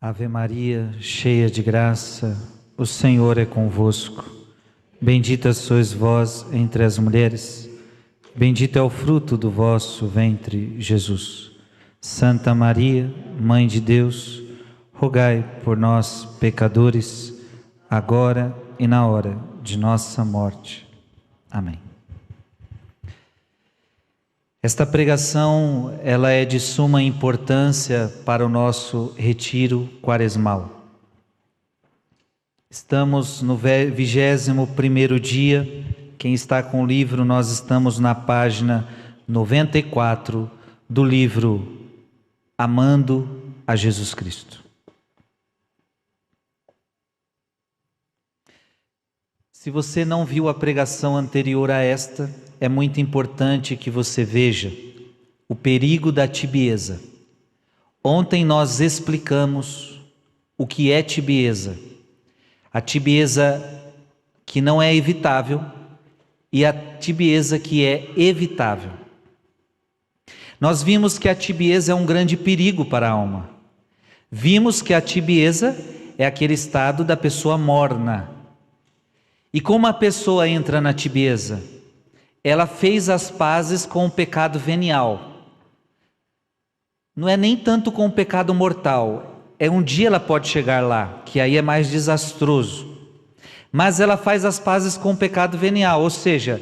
Ave Maria, cheia de graça, o Senhor é convosco. Bendita sois vós entre as mulheres, bendito é o fruto do vosso ventre, Jesus. Santa Maria, Mãe de Deus, rogai por nós, pecadores, agora e na hora de nossa morte. Amém. Esta pregação, ela é de suma importância para o nosso retiro quaresmal. Estamos no 21º dia. Quem está com o livro, nós estamos na página 94 do livro Amando a Jesus Cristo. Se você não viu a pregação anterior a esta, é muito importante que você veja o perigo da tibieza. Ontem nós explicamos o que é tibieza. A tibieza que não é evitável e a tibieza que é evitável. Nós vimos que a tibieza é um grande perigo para a alma. Vimos que a tibieza é aquele estado da pessoa morna. E como a pessoa entra na tibieza? Ela fez as pazes com o pecado venial. Não é nem tanto com o pecado mortal. Um dia ela pode chegar lá, que aí é mais desastroso. Mas ela faz as pazes com o pecado venial, ou seja,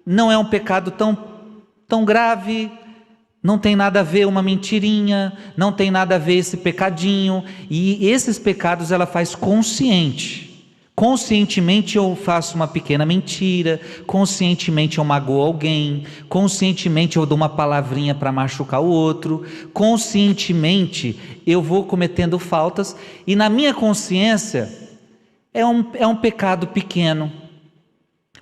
não é um pecado tão grave, não tem nada a ver uma mentirinha, não tem nada a ver esse pecadinho. E esses pecados ela faz consciente. Conscientemente eu faço uma pequena mentira, conscientemente eu magoo alguém, conscientemente eu dou uma palavrinha para machucar o outro, conscientemente eu vou cometendo faltas e na minha consciência é um pecado pequeno.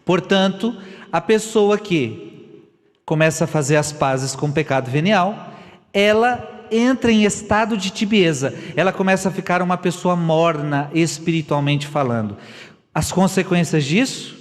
Portanto, a pessoa que começa a fazer as pazes com o pecado venial, ela entra em estado de tibieza, ela começa a ficar uma pessoa morna espiritualmente falando. As consequências disso,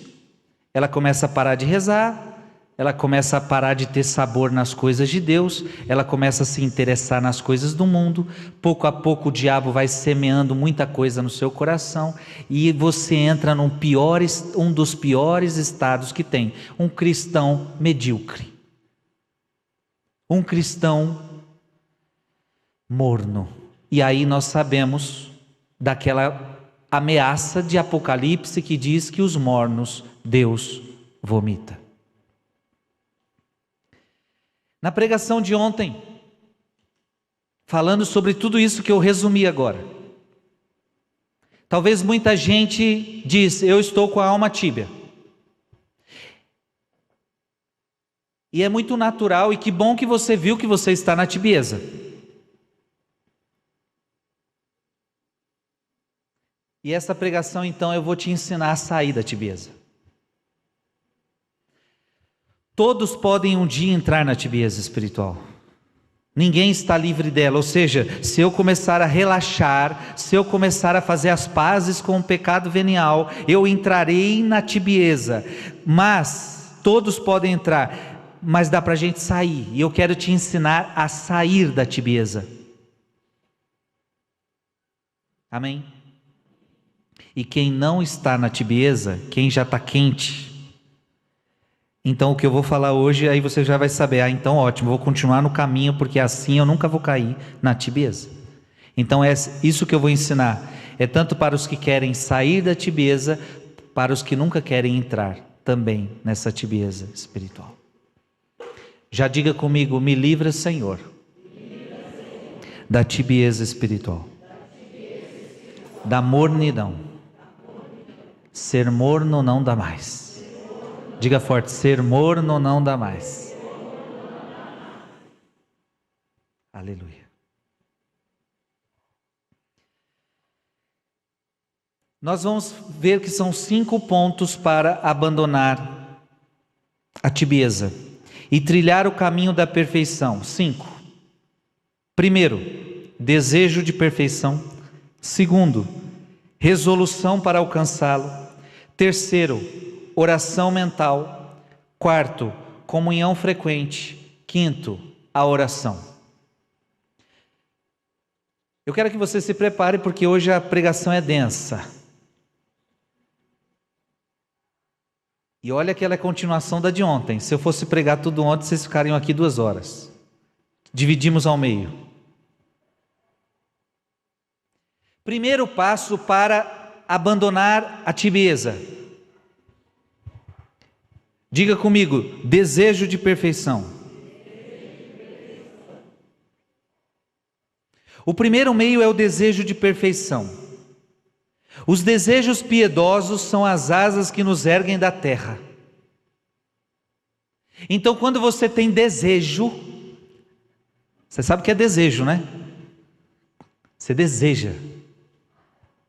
ela começa a parar de rezar, ela começa a parar de ter sabor nas coisas de Deus, ela começa a se interessar nas coisas do mundo, pouco a pouco o diabo vai semeando muita coisa no seu coração e você entra um dos piores estados que tem, um cristão medíocre, um cristão morno. E aí nós sabemos daquela ameaça de Apocalipse que diz que os mornos Deus vomita. Na pregação de ontem, falando sobre tudo isso que eu resumi agora, talvez muita gente diz, eu estou com a alma tíbia. E é muito natural e que bom que você viu que você está na tibieza. E essa pregação, então, eu vou te ensinar a sair da tibieza. Todos podem um dia entrar na tibieza espiritual. Ninguém está livre dela. Ou seja, se eu começar a relaxar, se eu começar a fazer as pazes com o pecado venial, eu entrarei na tibieza. Mas todos podem entrar, mas dá para a gente sair. E eu quero te ensinar a sair da tibieza. Amém? E quem não está na tibieza, quem já está quente, então o que eu vou falar hoje, aí você já vai saber, então ótimo, vou continuar no caminho, porque assim eu nunca vou cair na tibieza. Então é isso que eu vou ensinar, é tanto para os que querem sair da tibieza, para os que nunca querem entrar também nessa tibieza espiritual. Já diga comigo, me livra, Senhor, da tibieza espiritual, da mornidão. Ser morno não dá mais. Diga forte, ser morno não dá mais. Aleluia. Nós vamos ver que são 5 pontos para abandonar a tibieza e trilhar o caminho da perfeição. 5. Primeiro, desejo de perfeição. Segundo, resolução para alcançá-lo. Terceiro, oração mental. Quarto, comunhão frequente. Quinto, a oração. Eu quero que você se prepare, porque hoje a pregação é densa. E olha que ela é continuação da de ontem. Se eu fosse pregar tudo ontem, vocês ficariam aqui 2 horas. Dividimos ao meio. Primeiro passo para abandonar a tibieza. Diga comigo: desejo de perfeição. O primeiro meio é o desejo de perfeição. Os desejos piedosos são as asas que nos erguem da terra. Então, quando você tem desejo, você sabe o que é desejo, né? Você deseja.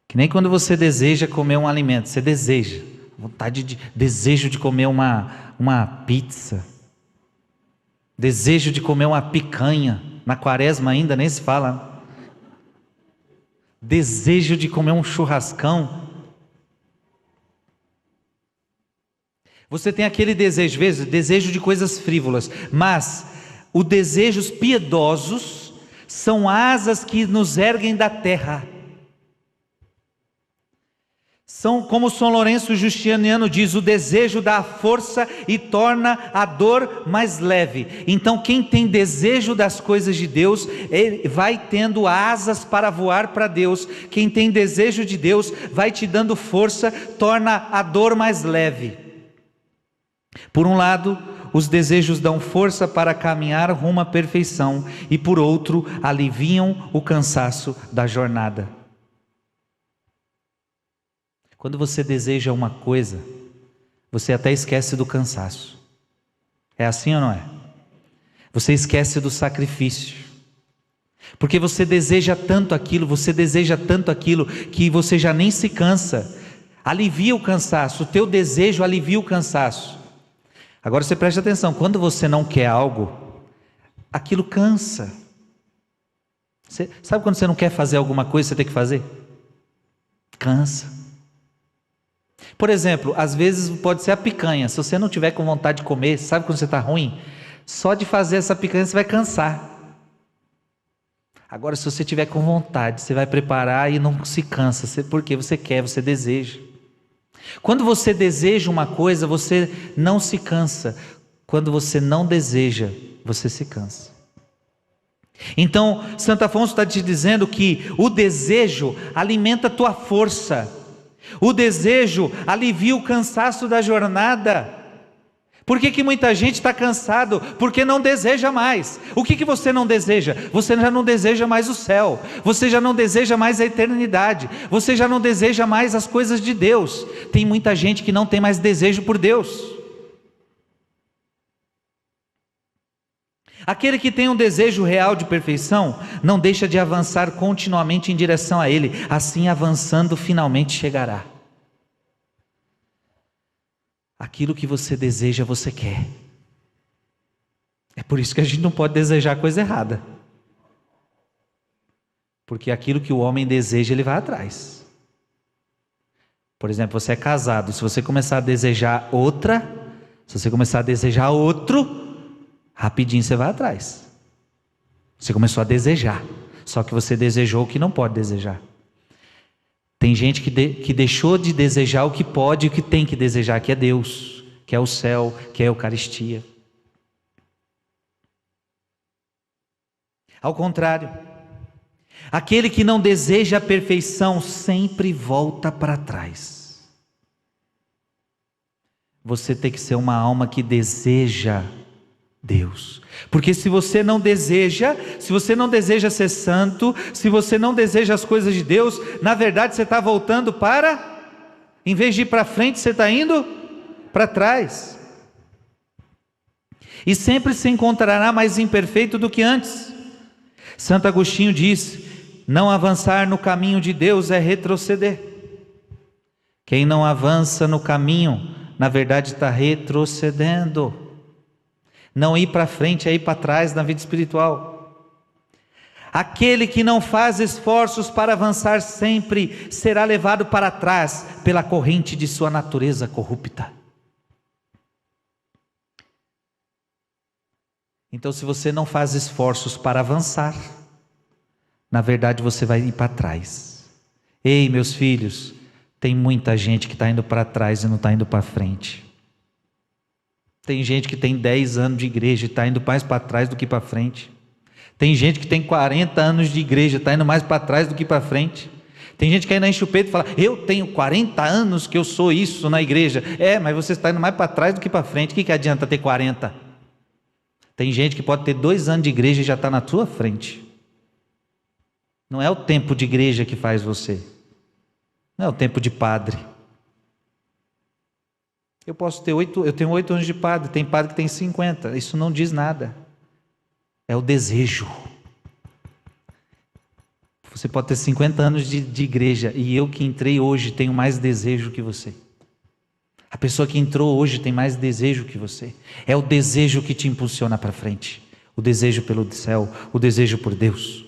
Que nem quando você deseja comer um alimento, você deseja. Desejo de comer uma pizza. Desejo de comer uma picanha. Na quaresma ainda nem se fala. Desejo de comer um churrascão. Você tem aquele desejo, veja, desejo de coisas frívolas, mas os desejos piedosos são asas que nos erguem da terra. São, como São Lourenço Justiniano diz, o desejo dá força e torna a dor mais leve. Então quem tem desejo das coisas de Deus, ele vai tendo asas para voar para Deus. Quem tem desejo de Deus, vai te dando força, torna a dor mais leve. Por um lado, os desejos dão força para caminhar rumo à perfeição, e por outro, aliviam o cansaço da jornada. Quando você deseja uma coisa, você até esquece do cansaço. É assim ou não é? Você esquece do sacrifício. Porque você deseja tanto aquilo, que você já nem se cansa. Alivia o cansaço, o teu desejo alivia o cansaço. Agora você preste atenção, quando você não quer algo, aquilo cansa. Sabe quando você não quer fazer alguma coisa, você tem que fazer? Cansa. Por exemplo, às vezes pode ser a picanha. Se você não tiver com vontade de comer, sabe quando você está ruim? Só de fazer essa picanha você vai cansar. Agora, se você tiver com vontade, você vai preparar e não se cansa, porque você quer, você deseja. Quando você deseja uma coisa, você não se cansa. Quando você não deseja, você se cansa. Então, Santo Afonso está te dizendo que o desejo alimenta a tua força. O desejo alivia o cansaço da jornada. Por que muita gente está cansado? Porque não deseja mais. O que você não deseja? Você já não deseja mais o céu. Você já não deseja mais a eternidade. Você já não deseja mais as coisas de Deus. Tem muita gente que não tem mais desejo por Deus. Aquele que tem um desejo real de perfeição, não deixa de avançar continuamente em direção a Ele. Assim, avançando, finalmente chegará. Aquilo que você deseja, você quer. É por isso que a gente não pode desejar coisa errada. Porque aquilo que o homem deseja, ele vai atrás. Por exemplo, você é casado. Se você começar a desejar outra, se você começar a desejar outro, rapidinho você vai atrás. Você começou a desejar. Só que você desejou o que não pode desejar. Tem gente que deixou de desejar o que pode e o que tem que desejar, que é Deus, que é o céu, que é a Eucaristia. Ao contrário, aquele que não deseja a perfeição sempre volta para trás. Você tem que ser uma alma que deseja Deus, porque se você não deseja ser santo, se você não deseja as coisas de Deus, na verdade você está voltando em vez de ir para frente, você está indo para trás, e sempre se encontrará mais imperfeito do que antes. Santo Agostinho diz: não avançar no caminho de Deus é retroceder. Quem não avança no caminho, na verdade está retrocedendo. Não ir para frente, é ir para trás na vida espiritual. Aquele que não faz esforços para avançar sempre será levado para trás pela corrente de sua natureza corrupta. Então, se você não faz esforços para avançar, na verdade você vai ir para trás. Ei, meus filhos, tem muita gente que está indo para trás e não está indo para frente. Tem gente que tem 10 anos de igreja e está indo mais para trás do que para frente. Tem gente que tem 40 anos de igreja e está indo mais para trás do que para frente. Tem gente que ainda enche o peito e fala, eu tenho 40 anos que eu sou isso na igreja. Mas você está indo mais para trás do que para frente. O que adianta ter 40? Tem gente que pode ter 2 anos de igreja e já está na tua frente. Não é o tempo de igreja que faz você. Não é o tempo de padre. Eu tenho 8 anos de padre, tem padre que tem 50. Isso não diz nada. É o desejo. Você pode ter 50 anos de igreja e eu que entrei hoje tenho mais desejo que você. A pessoa que entrou hoje tem mais desejo que você. É o desejo que te impulsiona para frente. O desejo pelo céu, o desejo por Deus.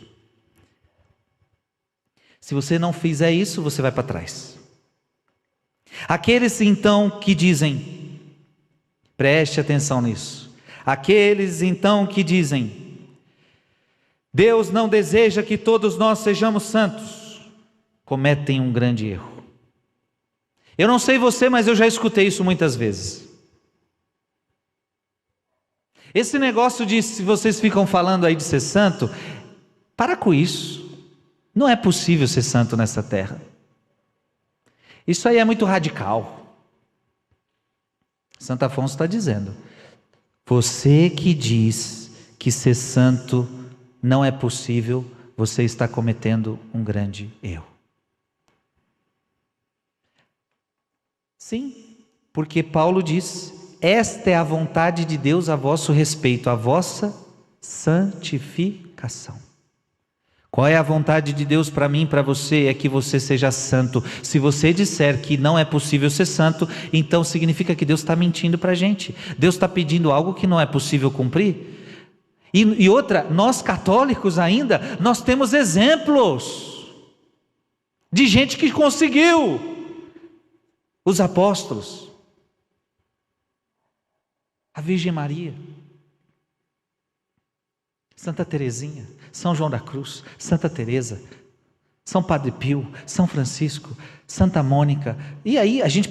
Se você não fizer isso, você vai para trás. Aqueles então que dizem, preste atenção nisso. Aqueles então que dizem, Deus não deseja que todos nós sejamos santos, cometem um grande erro. Eu não sei você, mas eu já escutei isso muitas vezes. Esse negócio de, se vocês ficam falando aí de ser santo, para com isso. Não é possível ser santo nessa terra. Isso aí é muito radical. Santo Afonso está dizendo, você que diz que ser santo não é possível, você está cometendo um grande erro. Sim, porque Paulo diz, esta é a vontade de Deus a vosso respeito, a vossa santificação. Qual é a vontade de Deus para mim e para você? É que você seja santo. Se você disser que não é possível ser santo, então significa que Deus está mentindo para a gente. Deus está pedindo algo que não é possível cumprir. E outra, nós católicos ainda, nós temos exemplos de gente que conseguiu. Os apóstolos, a Virgem Maria, Santa Teresinha, São João da Cruz, Santa Teresa, São Padre Pio, São Francisco, Santa Mônica. E aí a gente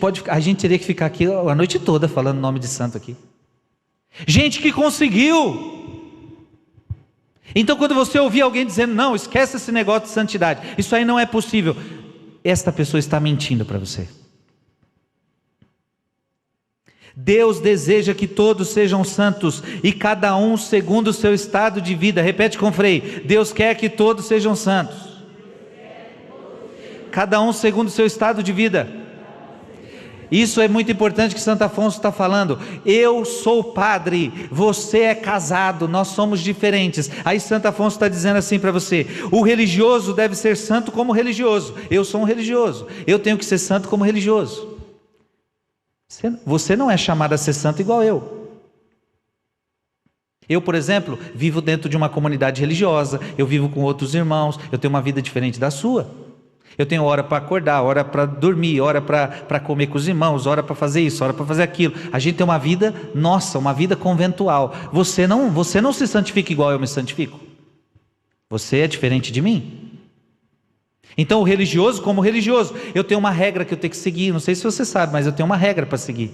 teria que ficar aqui a noite toda falando o nome de santo aqui. Gente que conseguiu. Então quando você ouvir alguém dizendo, não, esquece esse negócio de santidade, isso aí não é possível, esta pessoa está mentindo para você. Deus deseja que todos sejam santos e cada um segundo o seu estado de vida. Repete com freio. Deus quer que todos sejam santos. Cada um segundo o seu estado de vida. Isso é muito importante que Santo Afonso está falando. Eu sou padre, você é casado, nós somos diferentes. Aí Santo Afonso está dizendo assim para você, o religioso deve ser santo como religioso. Eu sou um religioso, eu tenho que ser santo como religioso. Você não é chamado a ser santo igual eu. Eu, por exemplo, vivo dentro de uma comunidade religiosa, eu vivo com outros irmãos, eu tenho uma vida diferente da sua. Eu tenho hora para acordar, hora para dormir, hora para comer com os irmãos, hora para fazer isso, hora para fazer aquilo. A gente tem uma vida nossa, uma vida conventual. Você não se santifica igual eu me santifico. Você é diferente de mim. Então o religioso como religioso, eu tenho uma regra que eu tenho que seguir, não sei se você sabe, mas eu tenho uma regra para seguir.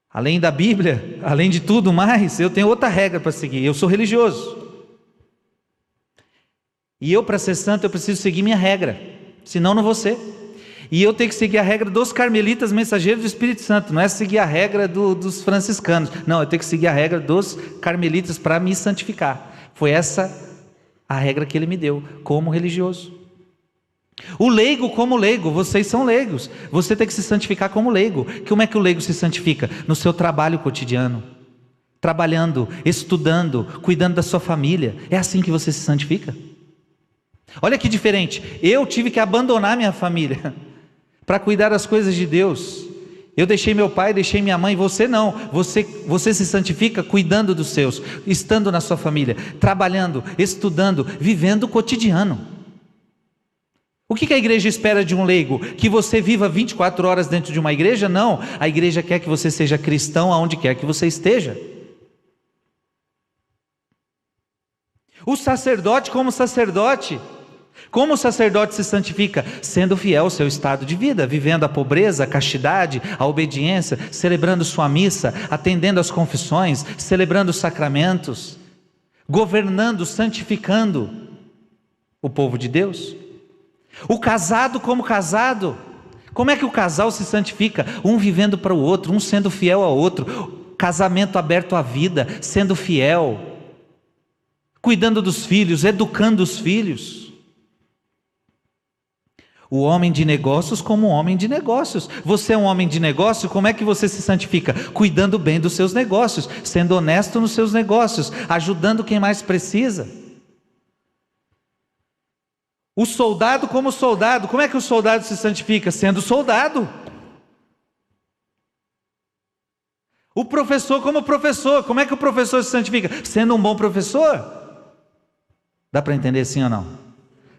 Além da Bíblia, além de tudo mais, eu tenho outra regra para seguir, eu sou religioso. E eu, para ser santo, eu preciso seguir minha regra, senão não vou ser. E eu tenho que seguir a regra dos carmelitas mensageiros do Espírito Santo, não é seguir a regra dos franciscanos, não, eu tenho que seguir a regra dos carmelitas para me santificar. Foi essa a regra que ele me deu, como religioso. O leigo como leigo, vocês são leigos, você tem que se santificar como leigo. Como é que o leigo se santifica? No seu trabalho cotidiano, trabalhando, estudando, cuidando da sua família. É assim que você se santifica. Olha que diferente, eu tive que abandonar minha família para cuidar das coisas de Deus. Eu deixei meu pai, deixei minha mãe, você não, você se santifica cuidando dos seus, estando na sua família, trabalhando, estudando, vivendo o cotidiano. O que a igreja espera de um leigo? Que você viva 24 horas dentro de uma igreja? Não, a igreja quer que você seja cristão aonde quer que você esteja. O sacerdote, como o sacerdote se santifica? Sendo fiel ao seu estado de vida, vivendo a pobreza, a castidade, a obediência, celebrando sua missa, atendendo às confissões, celebrando os sacramentos, governando, santificando o povo de Deus. O casado como casado, como é que o casal se santifica? Um vivendo para o outro, um sendo fiel ao outro, casamento aberto à vida, sendo fiel, cuidando dos filhos, educando os filhos. O homem de negócios como um homem de negócios. Você é um homem de negócio, como é que você se santifica? Cuidando bem dos seus negócios, sendo honesto nos seus negócios, ajudando quem mais precisa. O soldado como soldado, como é que o soldado se santifica? Sendo soldado. O professor como professor, como é que o professor se santifica? Sendo um bom professor. Dá para entender sim ou não?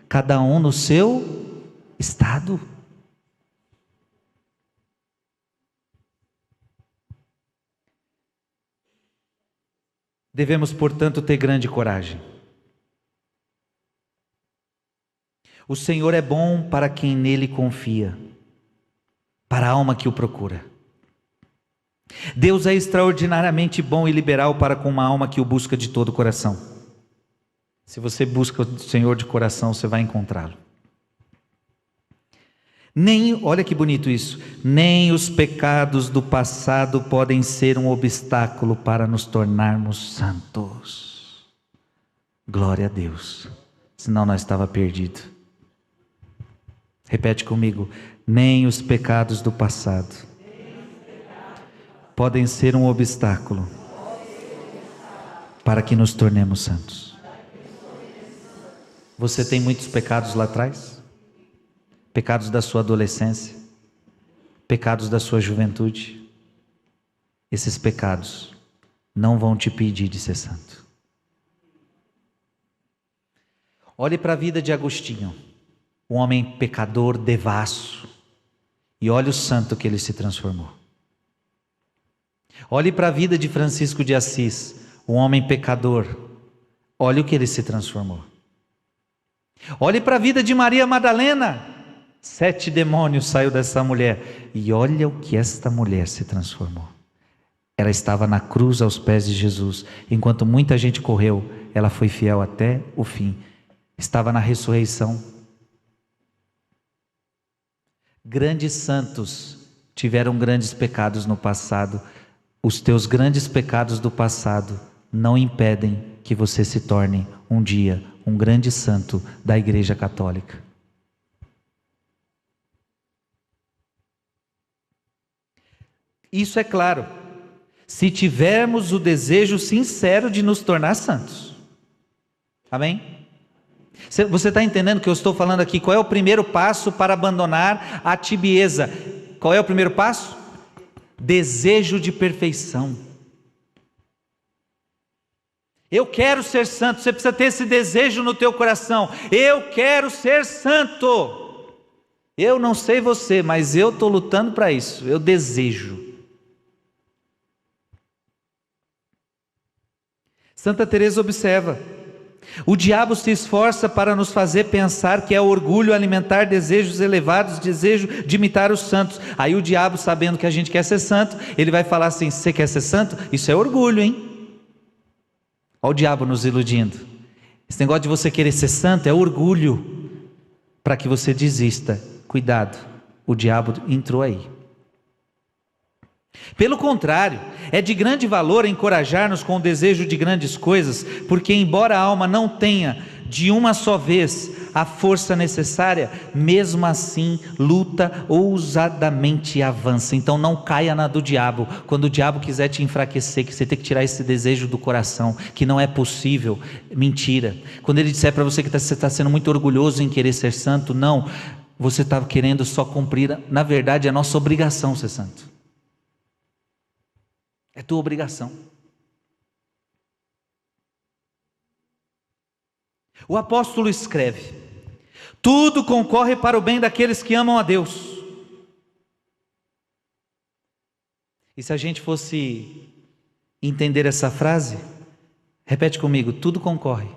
Cada um no seu estado. Devemos, portanto, ter grande coragem. O Senhor é bom para quem nele confia, para a alma que o procura. Deus é extraordinariamente bom e liberal para com uma alma que o busca de todo o coração. Se você busca o Senhor de coração, você vai encontrá-lo. Olha que bonito isso, nem os pecados do passado podem ser um obstáculo para nos tornarmos santos. Glória a Deus, senão nós estávamos perdidos. Repete comigo, nem os pecados do passado podem ser um obstáculo para que nos tornemos santos. Você tem muitos pecados lá atrás? Pecados da sua adolescência, pecados da sua juventude. Esses pecados não vão te impedir de ser santo. Olhe para a vida de Agostinho, um homem pecador devasso, e olhe o santo que ele se transformou. Olhe para a vida de Francisco de Assis, um homem pecador, olhe o que ele se transformou. Olhe para a vida de Maria Madalena, 7 demônios saiu dessa mulher, e olha o que esta mulher se transformou. Ela estava na cruz aos pés de Jesus, enquanto muita gente correu, ela foi fiel até o fim, estava na ressurreição. Grandes santos tiveram grandes pecados no passado. Os teus grandes pecados do passado não impedem que você se torne um dia um grande santo da Igreja Católica. Isso é claro, se tivermos o desejo de nos tornar santos. Amém? Você está entendendo que eu estou falando aqui? Qual é o primeiro passo para abandonar a tibieza? Qual é o primeiro passo? Desejo de perfeição. Eu quero ser santo. Você precisa ter esse desejo no teu coração. Eu quero ser santo. Eu não sei você, mas eu estou lutando para isso. Eu desejo. Santa Teresa observa: o diabo se esforça para nos fazer pensar que é orgulho alimentar desejos elevados, desejo de imitar os santos. Aí o diabo, sabendo que a gente quer ser santo, ele vai falar assim: você quer ser santo? Isso é orgulho, hein? Olha o diabo nos iludindo. Esse negócio de você querer ser santo é orgulho, para que você desista. Cuidado, o diabo entrou aí. Pelo contrário, é de grande valor encorajar-nos com o desejo de grandes coisas, porque embora a alma não tenha de uma só vez a força necessária, mesmo assim luta ousadamente e avança. Então não caia na do diabo, quando o diabo quiser te enfraquecer, que você tem que tirar esse desejo do coração, que não é possível, mentira. Quando ele disser para você que você está sendo muito orgulhoso em querer ser santo, não, você está querendo só cumprir, na verdade é nossa obrigação ser santo. É tua obrigação. O apóstolo escreve: tudo concorre para o bem daqueles que amam a Deus. E se a gente fosse entender essa frase, repete comigo: tudo concorre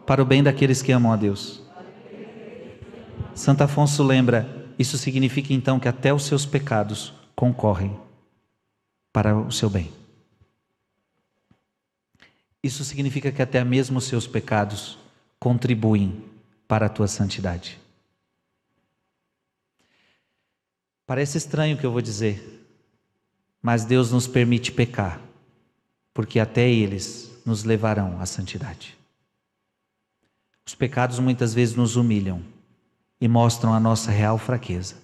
para o bem daqueles que amam a Deus. Santo Afonso lembra, isso significa então que até os seus pecados concorrem para o seu bem. Isso significa que até mesmo os seus pecados contribuem para a tua santidade. Parece estranho o que eu vou dizer, mas Deus nos permite pecar, porque até eles nos levarão à santidade. Os pecados muitas vezes nos humilham e mostram a nossa real fraqueza.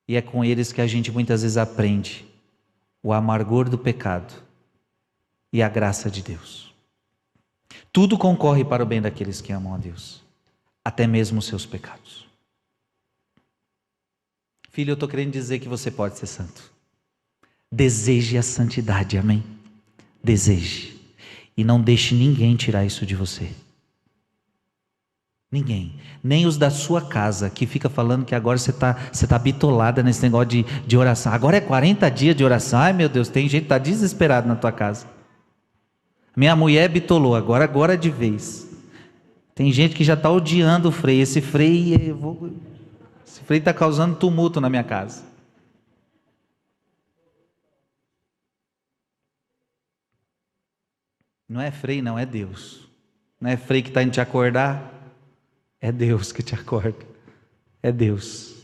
E é com eles que a gente muitas vezes aprende o amargor do pecado e a graça de Deus. Tudo concorre para o bem daqueles que amam a Deus, até mesmo os seus pecados. Filho, eu estou querendo dizer que você pode ser santo. Deseje a santidade, amém? Deseje. E não deixe ninguém tirar isso de você. Ninguém. Nem os da sua casa, que fica falando que agora você tá bitolada nesse negócio de oração. Agora é 40 dias de oração. Ai meu Deus, tem gente que está desesperado na tua casa. Minha mulher bitolou, agora de vez. Tem gente que já está odiando o Frei. Esse Frei está causando tumulto na minha casa. Não é Frei, não, é Deus. Não é Frei que está indo te acordar, é Deus que te acorda. É Deus.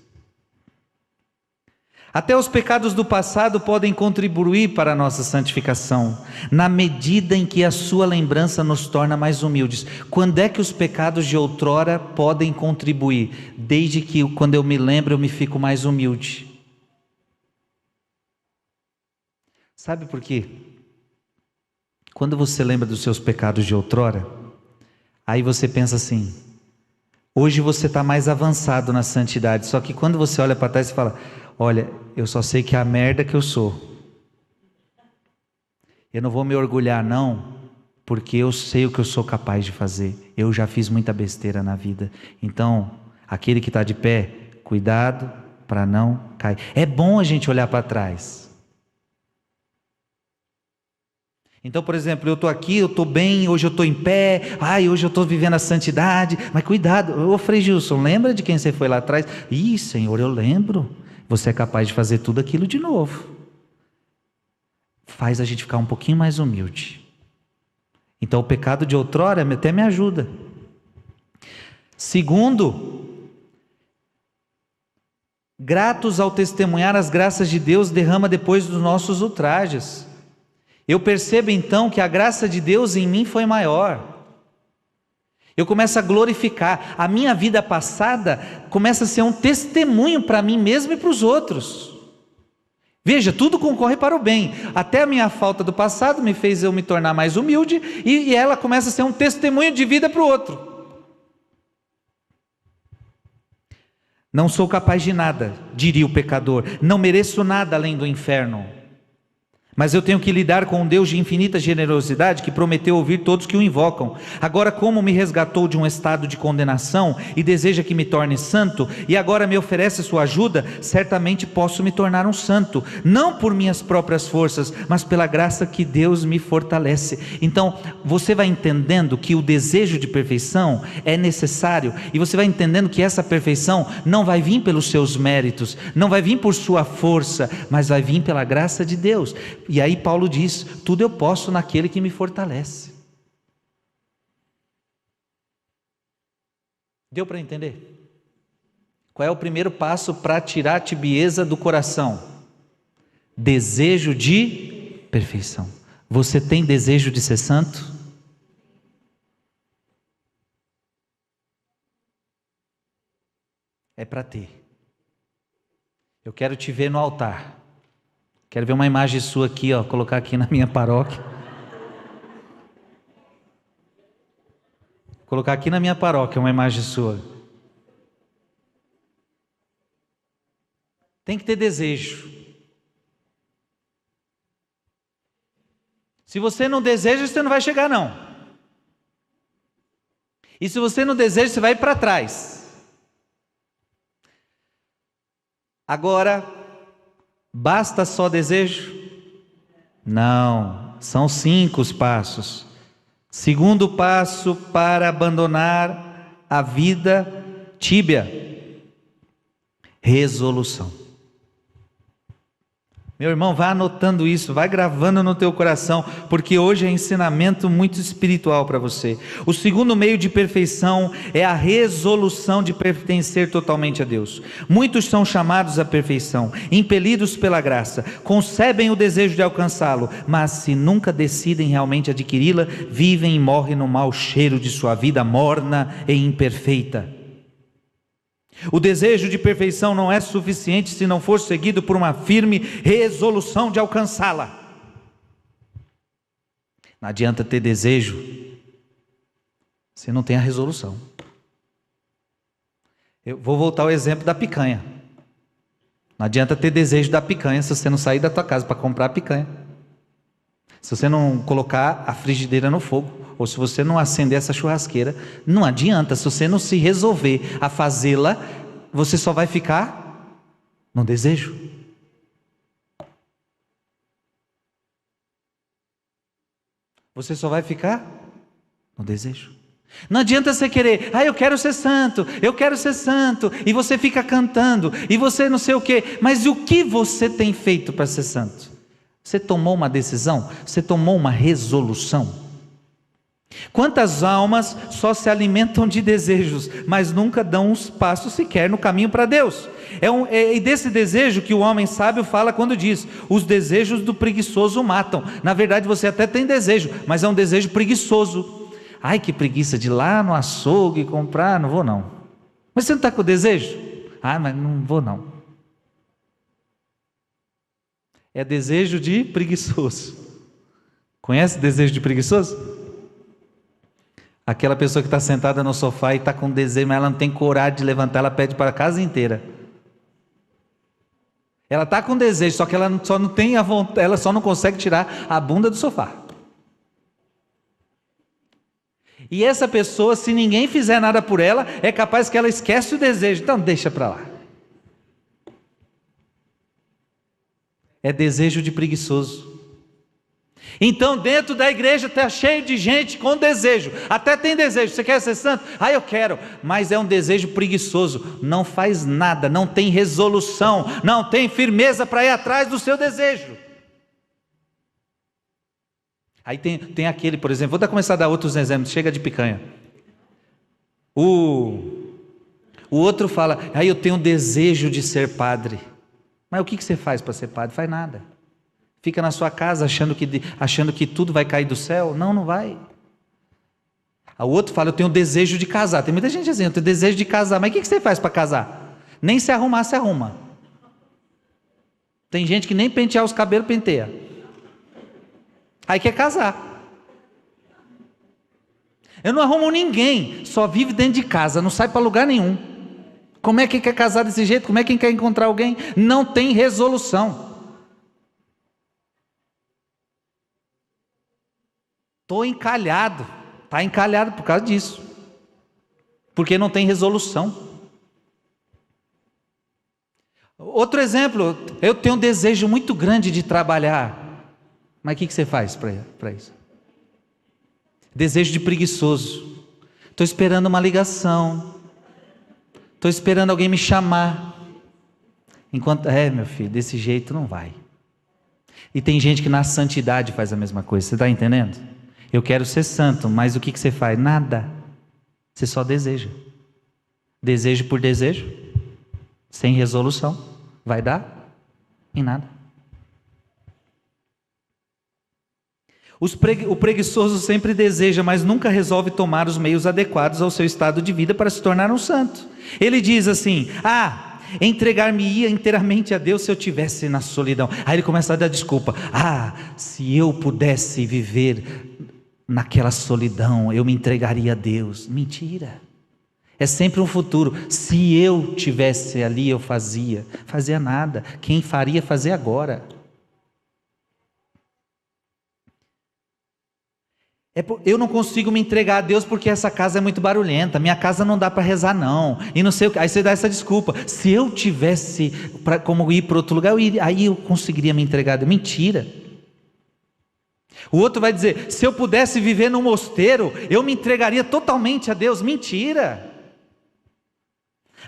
Até os pecados do passado podem contribuir para a nossa santificação, na medida em que a sua lembrança nos torna mais humildes. Quando é que os pecados de outrora podem contribuir? Desde que quando eu me lembro eu me fico mais humilde. Sabe por quê? Quando você lembra dos seus pecados de outrora, aí você pensa assim, hoje você está mais avançado na santidade, só que quando você olha para trás e fala, olha, eu só sei que é a merda que eu sou. Eu não vou me orgulhar não, porque eu sei o que eu sou capaz de fazer. Eu já fiz muita besteira na vida. Então, aquele que está de pé, cuidado para não cair. É bom a gente olhar para trás. Então, por exemplo, eu estou aqui, eu estou bem, hoje eu estou em pé, hoje eu estou vivendo a santidade, mas cuidado, ô Frei Gilson, lembra de quem você foi lá atrás? Ih, Senhor, eu lembro. Você é capaz de fazer tudo aquilo de novo. Faz a gente ficar um pouquinho mais humilde. Então o pecado de outrora até me ajuda. Segundo, gratos ao testemunhar as graças de Deus, derrama depois dos nossos ultrajes. Eu percebo então que a graça de Deus em mim foi maior. Eu começo a glorificar. A minha vida passada começa a ser um testemunho para mim mesmo e para os outros. Veja, tudo concorre para o bem. Até a minha falta do passado me fez eu me tornar mais humilde e ela começa a ser um testemunho de vida para o outro. Não sou capaz de nada, diria o pecador. Não mereço nada além do inferno. Mas eu tenho que lidar com um Deus de infinita generosidade que prometeu ouvir todos que o invocam. Agora, como me resgatou de um estado de condenação e deseja que me torne santo, e agora me oferece sua ajuda, certamente posso me tornar um santo, não por minhas próprias forças, mas pela graça que Deus me fortalece. Então, você vai entendendo que o desejo de perfeição é necessário, e você vai entendendo que essa perfeição não vai vir pelos seus méritos, não vai vir por sua força, mas vai vir pela graça de Deus. E aí Paulo diz, tudo eu posso naquele que me fortalece. Deu para entender? Qual é o primeiro passo para tirar a tibieza do coração? Desejo de perfeição. Você tem desejo de ser santo? É para ter. Eu quero te ver no altar. Quero ver uma imagem sua aqui, colocar aqui na minha paróquia. Colocar aqui na minha paróquia uma imagem sua. Tem que ter desejo. Se você não deseja, você não vai chegar não. E se você não deseja, você vai para trás. Agora, basta só desejo? Não, são 5 os passos. Segundo passo para abandonar a vida tíbia: resolução. Meu irmão, vai anotando isso, vai gravando no teu coração, porque hoje é ensinamento muito espiritual para você. O segundo meio de perfeição é a resolução de pertencer totalmente a Deus. Muitos são chamados à perfeição, impelidos pela graça, concebem o desejo de alcançá-lo, mas se nunca decidem realmente adquiri-la, vivem e morrem no mau cheiro de sua vida morna e imperfeita. O desejo de perfeição não é suficiente se não for seguido por uma firme resolução de alcançá-la. Não adianta ter desejo se não tem a resolução. Eu vou voltar ao exemplo da picanha. Não adianta ter desejo da picanha se você não sair da tua casa para comprar a picanha. Se você não colocar a frigideira no fogo, ou se você não acender essa churrasqueira, não adianta. Se você não se resolver a fazê-la, você só vai ficar no desejo. Você só vai ficar no desejo. Não adianta você querer, eu quero ser santo, e você fica cantando, e você não sei o quê, mas o que você tem feito para ser santo? Você tomou uma decisão? Você tomou uma resolução? Quantas almas só se alimentam de desejos, mas nunca dão uns passos sequer no caminho para Deus? É desse desejo que o homem sábio fala quando diz: os desejos do preguiçoso matam. Na verdade você até tem desejo, mas é um desejo preguiçoso. Ai, que preguiça de ir lá no açougue comprar, não vou não. Mas você não está com desejo? Mas não vou não. É desejo de preguiçoso. Conhece desejo de preguiçoso? Aquela pessoa que está sentada no sofá e está com desejo, mas ela não tem coragem de levantar, ela pede para a casa inteira. Ela está com desejo, só que ela só não tem a vontade, ela só não consegue tirar a bunda do sofá. E essa pessoa, se ninguém fizer nada por ela, é capaz que ela esquece o desejo. Então deixa para lá. É desejo de preguiçoso. Então dentro da igreja está cheio de gente com desejo, até tem desejo, você quer ser santo? Eu quero, mas é um desejo preguiçoso, não faz nada, não tem resolução, não tem firmeza para ir atrás do seu desejo. Aí tem aquele, por exemplo, vou começar a dar outros exemplos, chega de picanha. O outro fala, eu tenho desejo de ser padre, mas o que você faz para ser padre? Faz nada. Fica na sua casa achando que tudo vai cair do céu? Não vai. O outro fala, eu tenho desejo de casar. Tem muita gente assim, eu tenho desejo de casar. Mas o que você faz para casar? Nem se arrumar, se arruma. Tem gente que nem pentear os cabelos, penteia. Aí quer casar. Eu não arrumo ninguém, só vive dentro de casa, não sai para lugar nenhum. Como é que quer casar desse jeito? Como é que quer encontrar alguém? Não tem resolução. Estou encalhado, está encalhado por causa disso, porque não tem resolução. Outro exemplo, eu tenho um desejo muito grande de trabalhar, mas o que você faz para isso? Desejo de preguiçoso, estou esperando uma ligação, estou esperando alguém me chamar, enquanto, meu filho, desse jeito não vai. E tem gente que na santidade faz a mesma coisa, você está entendendo? Eu quero ser santo, mas o que você faz? Nada. Você só deseja. Desejo por desejo, sem resolução. Vai dar em nada. O preguiçoso sempre deseja, mas nunca resolve tomar os meios adequados ao seu estado de vida para se tornar um santo. Ele diz assim, entregar-me-ia inteiramente a Deus se eu estivesse na solidão. Aí ele começa a dar desculpa. Se eu pudesse viver naquela solidão, eu me entregaria a Deus. Mentira. É sempre um futuro. Se eu tivesse ali, eu fazia nada. Quem faria, fazer agora. Eu não consigo me entregar a Deus porque essa casa é muito barulhenta, minha casa não dá para rezar não, e não sei o que, aí você dá essa desculpa, se eu tivesse como ir para outro lugar, aí eu conseguiria me entregar a Deus. Mentira. O outro vai dizer: se eu pudesse viver num mosteiro, eu me entregaria totalmente a Deus. Mentira!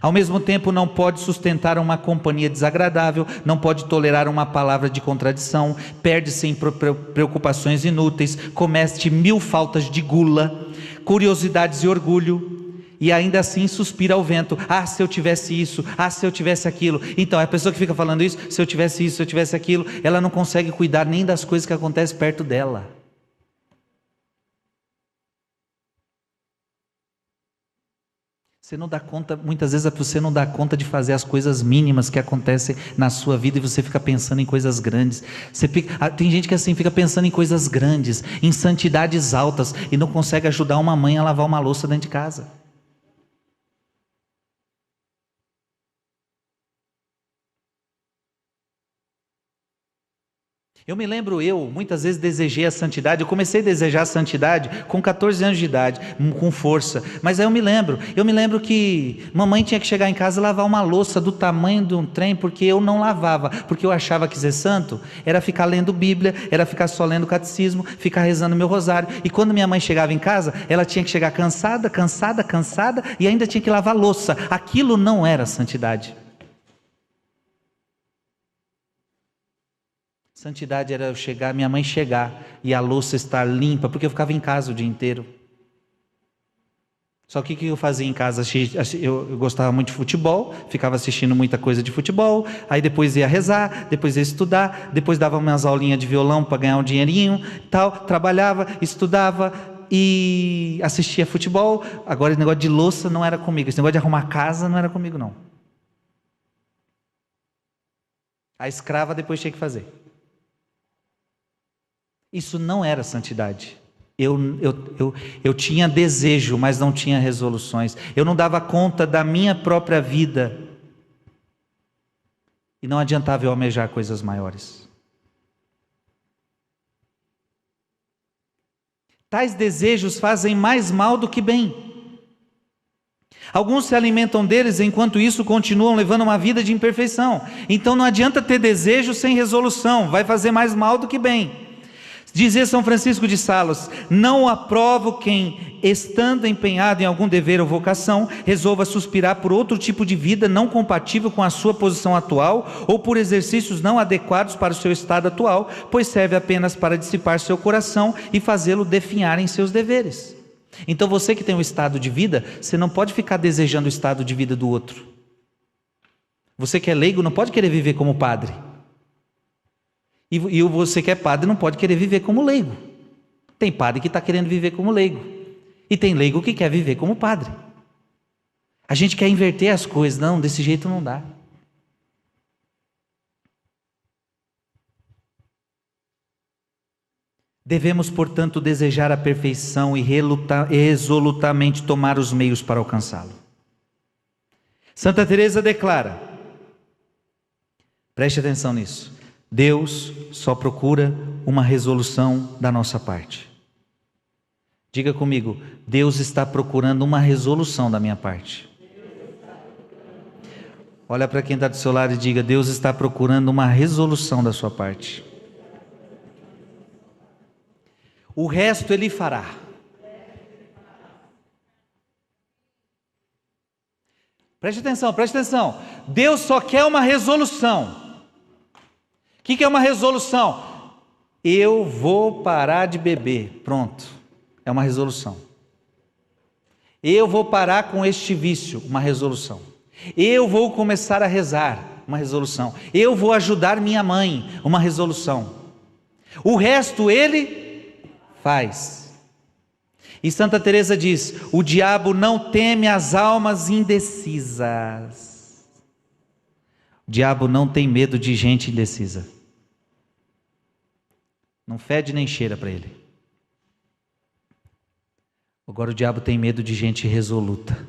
Ao mesmo tempo, não pode sustentar uma companhia desagradável, não pode tolerar uma palavra de contradição, perde-se em preocupações inúteis, comete 1000 faltas de gula, curiosidades e orgulho, e ainda assim suspira ao vento: ah, se eu tivesse isso, ah, se eu tivesse aquilo. Então, a pessoa que fica falando isso, se eu tivesse isso, se eu tivesse aquilo, ela não consegue cuidar nem das coisas que acontecem perto dela. Você não dá conta, muitas vezes você não dá conta de fazer as coisas mínimas que acontecem na sua vida e você fica pensando em coisas grandes. Tem gente que assim fica pensando em coisas grandes, em santidades altas, e não consegue ajudar uma mãe a lavar uma louça dentro de casa. Eu me lembro, muitas vezes desejei a santidade. Eu comecei a desejar a santidade com 14 anos de idade, com força. Mas aí eu me lembro que mamãe tinha que chegar em casa e lavar uma louça do tamanho de um trem, porque eu não lavava, porque eu achava que ser santo era ficar lendo Bíblia, era ficar só lendo catecismo, ficar rezando meu rosário. E quando minha mãe chegava em casa, ela tinha que chegar cansada, e ainda tinha que lavar louça. Aquilo não era santidade. Santidade era minha mãe chegar e a louça estar limpa, porque eu ficava em casa o dia inteiro. Só que o que eu fazia em casa? Eu gostava muito de futebol, ficava assistindo muita coisa de futebol, aí depois ia rezar, depois ia estudar, depois dava umas aulinhas de violão para ganhar um dinheirinho, tal, trabalhava, estudava e assistia futebol. Agora esse negócio de louça não era comigo, esse negócio de arrumar casa não era comigo não. A escrava depois tinha que fazer. Isso não era santidade. Eu tinha desejo, mas não tinha resoluções. Eu não dava conta da minha própria vida. E não adiantava eu almejar coisas maiores. Tais desejos fazem mais mal do que bem. Alguns se alimentam deles, enquanto isso continuam levando uma vida de imperfeição. Então não adianta ter desejo sem resolução, vai fazer mais mal do que bem. Dizia São Francisco de Sales: não aprovo quem, estando empenhado em algum dever ou vocação, resolva suspirar por outro tipo de vida não compatível com a sua posição atual, ou por exercícios não adequados para o seu estado atual, pois serve apenas para dissipar seu coração e fazê-lo definhar em seus deveres. Então você que tem um estado de vida, você não pode ficar desejando o estado de vida do outro. Você que é leigo não pode querer viver como padre. E você que é padre não pode querer viver como leigo. Tem padre que está querendo viver como leigo. E tem leigo que quer viver como padre. A gente quer inverter as coisas. Não, desse jeito não dá. Devemos, portanto, desejar a perfeição e resolutamente tomar os meios para alcançá-lo. Santa Teresa declara, preste atenção nisso: Deus só procura uma resolução da nossa parte. Diga comigo: Deus está procurando uma resolução da minha parte. Olha para quem está do seu lado e diga: Deus está procurando uma resolução da sua parte. O resto Ele fará. Preste atenção. Deus só quer uma resolução. O que é uma resolução? Eu vou parar de beber. Pronto, é uma resolução. Eu vou parar com este vício. Uma resolução. Eu vou começar a rezar. Uma resolução. Eu vou ajudar minha mãe. Uma resolução. O resto Ele faz. E Santa Teresa diz: o diabo não teme as almas indecisas. O diabo não tem medo de gente indecisa. Não fede nem cheira para ele. Agora o diabo tem medo de gente resoluta.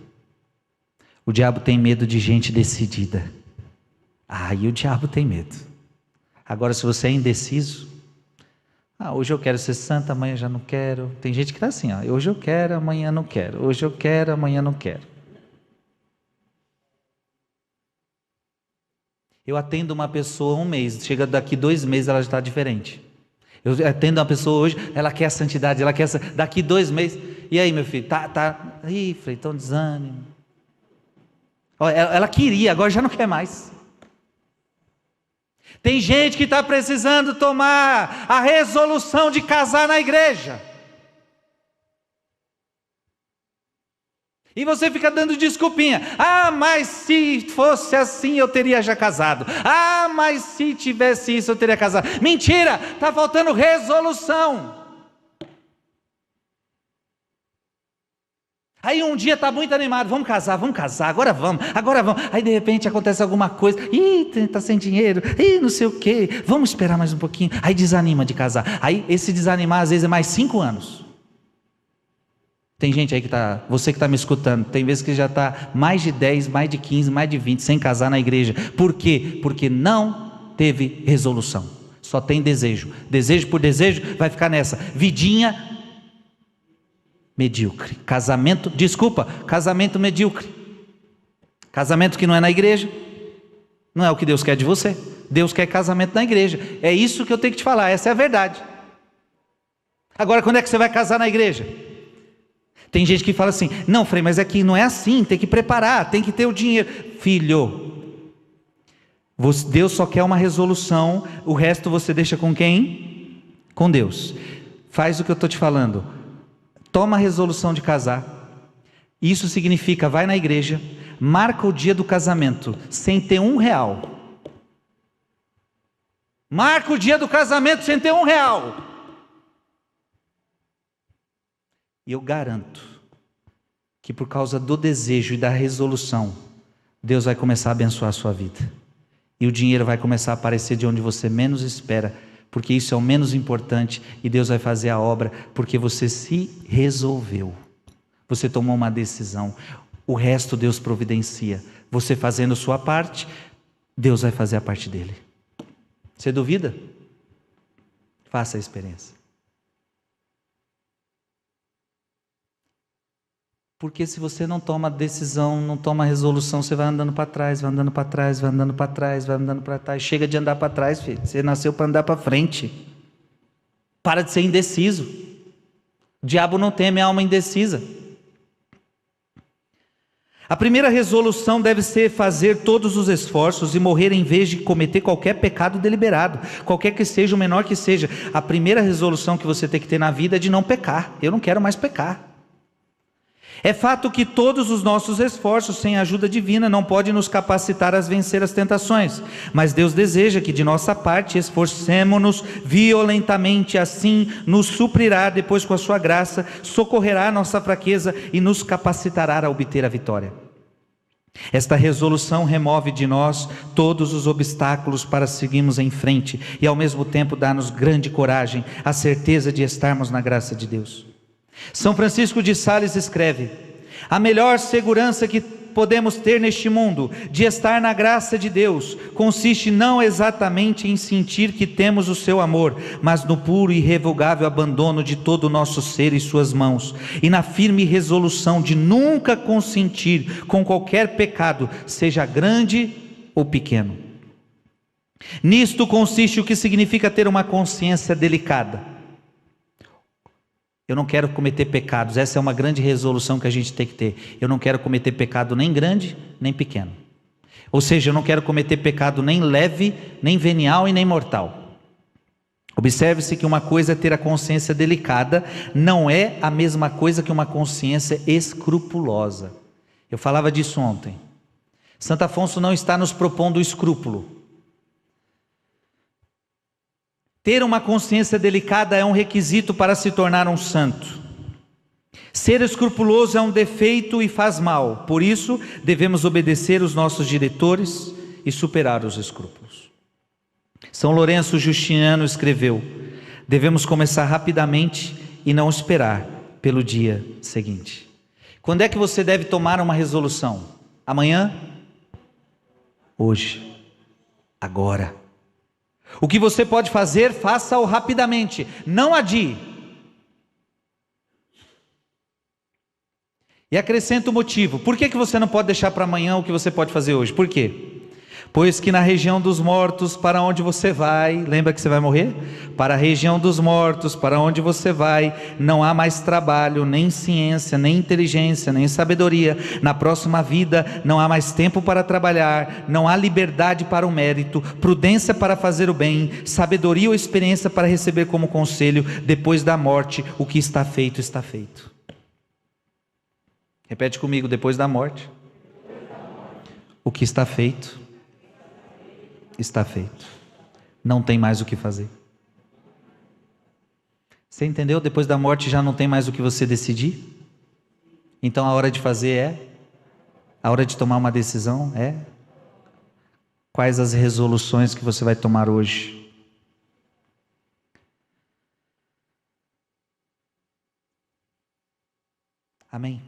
O diabo tem medo de gente decidida. E o diabo tem medo. Agora, se você é indeciso, hoje eu quero ser santa, amanhã já não quero. Tem gente que está assim, hoje eu quero, amanhã não quero. Hoje eu quero, amanhã não quero. Eu atendo uma pessoa um mês, chega daqui 2 meses ela já está diferente. Eu atendo uma pessoa hoje, ela quer a santidade, ela quer daqui 2 meses. E aí, meu filho, Ih, Frei, tão desânimo. Ela queria, agora já não quer mais. Tem gente que está precisando tomar a resolução de casar na igreja. E você fica dando desculpinha. Mas se fosse assim eu teria já casado. Mas se tivesse isso eu teria casado. Mentira, está faltando resolução. Aí um dia está muito animado, vamos casar, agora vamos. Aí de repente acontece alguma coisa, está sem dinheiro, não sei o quê, vamos esperar mais um pouquinho. Aí desanima de casar. Aí esse desanimar às vezes é mais 5 anos. Tem gente aí você que está me escutando, tem vezes que já está mais de 10, mais de 15, mais de 20 sem casar na igreja. Por quê? Porque não teve resolução, só tem desejo. Desejo por desejo, vai ficar nessa vidinha medíocre. Casamento medíocre. Casamento que não é na igreja, não é o que Deus quer de você. Deus quer casamento na igreja. É isso que eu tenho que te falar, essa é a verdade. Agora, quando é que você vai casar na igreja? Tem gente que fala assim, não, Frei, mas aqui não é assim, tem que preparar, tem que ter o dinheiro. Filho, Deus só quer uma resolução, o resto você deixa com quem? Com Deus. Faz o que eu estou te falando, toma a resolução de casar. Isso significa, vai na igreja, marca o dia do casamento, sem ter R$1. Marca o dia do casamento sem ter R$1. E eu garanto que por causa do desejo e da resolução, Deus vai começar a abençoar a sua vida. E o dinheiro vai começar a aparecer de onde você menos espera, porque isso é o menos importante, e Deus vai fazer a obra, porque você se resolveu. Você tomou uma decisão. O resto Deus providencia. Você fazendo a sua parte, Deus vai fazer a parte dele. Você duvida? Faça a experiência. Porque se você não toma decisão, não toma resolução, você vai andando para trás, vai andando para trás, vai andando para trás, vai andando para trás. Chega de andar para trás, filho. Você nasceu para andar para frente. Para de ser indeciso. O diabo não teme a alma indecisa. A primeira resolução deve ser fazer todos os esforços e morrer em vez de cometer qualquer pecado deliberado, qualquer que seja, o menor que seja. A primeira resolução que você tem que ter na vida é de não pecar. Eu não quero mais pecar. É fato que todos os nossos esforços sem ajuda divina não podem nos capacitar a vencer as tentações, mas Deus deseja que de nossa parte esforcemo-nos violentamente, assim nos suprirá depois com a sua graça, socorrerá a nossa fraqueza e nos capacitará a obter a vitória. Esta resolução remove de nós todos os obstáculos para seguirmos em frente e ao mesmo tempo dá-nos grande coragem, a certeza de estarmos na graça de Deus. São Francisco de Sales escreve: a melhor segurança que podemos ter neste mundo de estar na graça de Deus consiste não exatamente em sentir que temos o seu amor, mas no puro e irrevogável abandono de todo o nosso ser em suas mãos, e na firme resolução de nunca consentir com qualquer pecado, seja grande ou pequeno. Nisto consiste o que significa ter uma consciência delicada. Eu não quero cometer pecados, essa é uma grande resolução que a gente tem que ter. Eu não quero cometer pecado nem grande, nem pequeno. Ou seja, eu não quero cometer pecado nem leve, nem venial e nem mortal. Observe-se que uma coisa é ter a consciência delicada, não é a mesma coisa que uma consciência escrupulosa. Eu falava disso ontem. Santo Afonso não está nos propondo o escrúpulo. Ter uma consciência delicada é um requisito para se tornar um santo. Ser escrupuloso é um defeito e faz mal, por isso devemos obedecer os nossos diretores e superar os escrúpulos. São Lourenço Justiniano escreveu: devemos começar rapidamente e não esperar pelo dia seguinte. Quando é que você deve tomar uma resolução? Amanhã? Hoje? Agora? O que você pode fazer, faça-o rapidamente, não adie. E acrescenta o motivo. Por que você não pode deixar para amanhã o que você pode fazer hoje? Por quê? Pois que na região dos mortos, para onde você vai, lembra que você vai morrer? Para a região dos mortos, para onde você vai, não há mais trabalho, nem ciência, nem inteligência, nem sabedoria. Na próxima vida não há mais tempo para trabalhar, não há liberdade para o mérito, prudência para fazer o bem, sabedoria ou experiência para receber como conselho. Depois da morte, o que está feito, está feito. Repete comigo: depois da morte, o que está feito, está feito. Não tem mais o que fazer. Você entendeu? Depois da morte já não tem mais o que você decidir. Então a hora de fazer é? A hora de tomar uma decisão é? Quais as resoluções que você vai tomar hoje? Amém?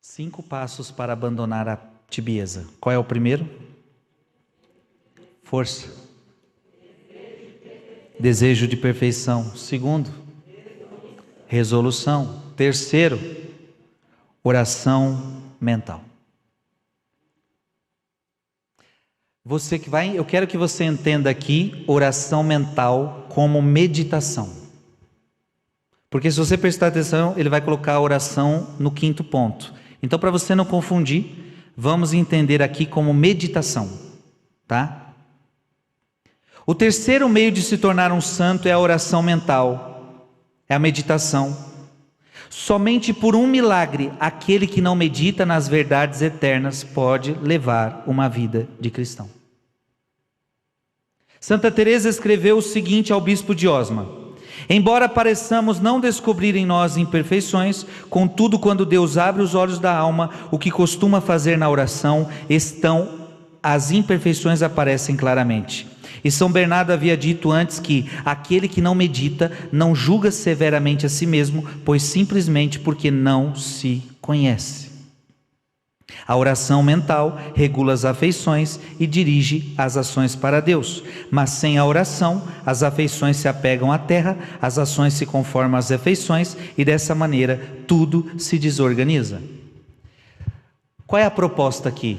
Cinco passos para abandonar a tibieza. Qual é o primeiro? Força. Desejo de perfeição. Segundo, resolução. Terceiro, oração mental. Você que vai, eu quero que você entenda aqui oração mental como meditação. Porque se você prestar atenção, ele vai colocar a oração no quinto ponto. Então, para você não confundir, vamos entender aqui como meditação, tá? O terceiro meio de se tornar um santo é a oração mental, é a meditação. Somente por um milagre, aquele que não medita nas verdades eternas pode levar uma vida de cristão. Santa Teresa escreveu o seguinte ao bispo de Osma: embora pareçamos não descobrir em nós imperfeições, contudo, quando Deus abre os olhos da alma, o que costuma fazer na oração, as imperfeições aparecem claramente. E São Bernardo havia dito antes que aquele que não medita não julga severamente a si mesmo, pois simplesmente porque não se conhece. A oração mental regula as afeições e dirige as ações para Deus, mas sem a oração, as afeições se apegam à terra, as ações se conformam às afeições e dessa maneira tudo se desorganiza. Qual é a proposta aqui?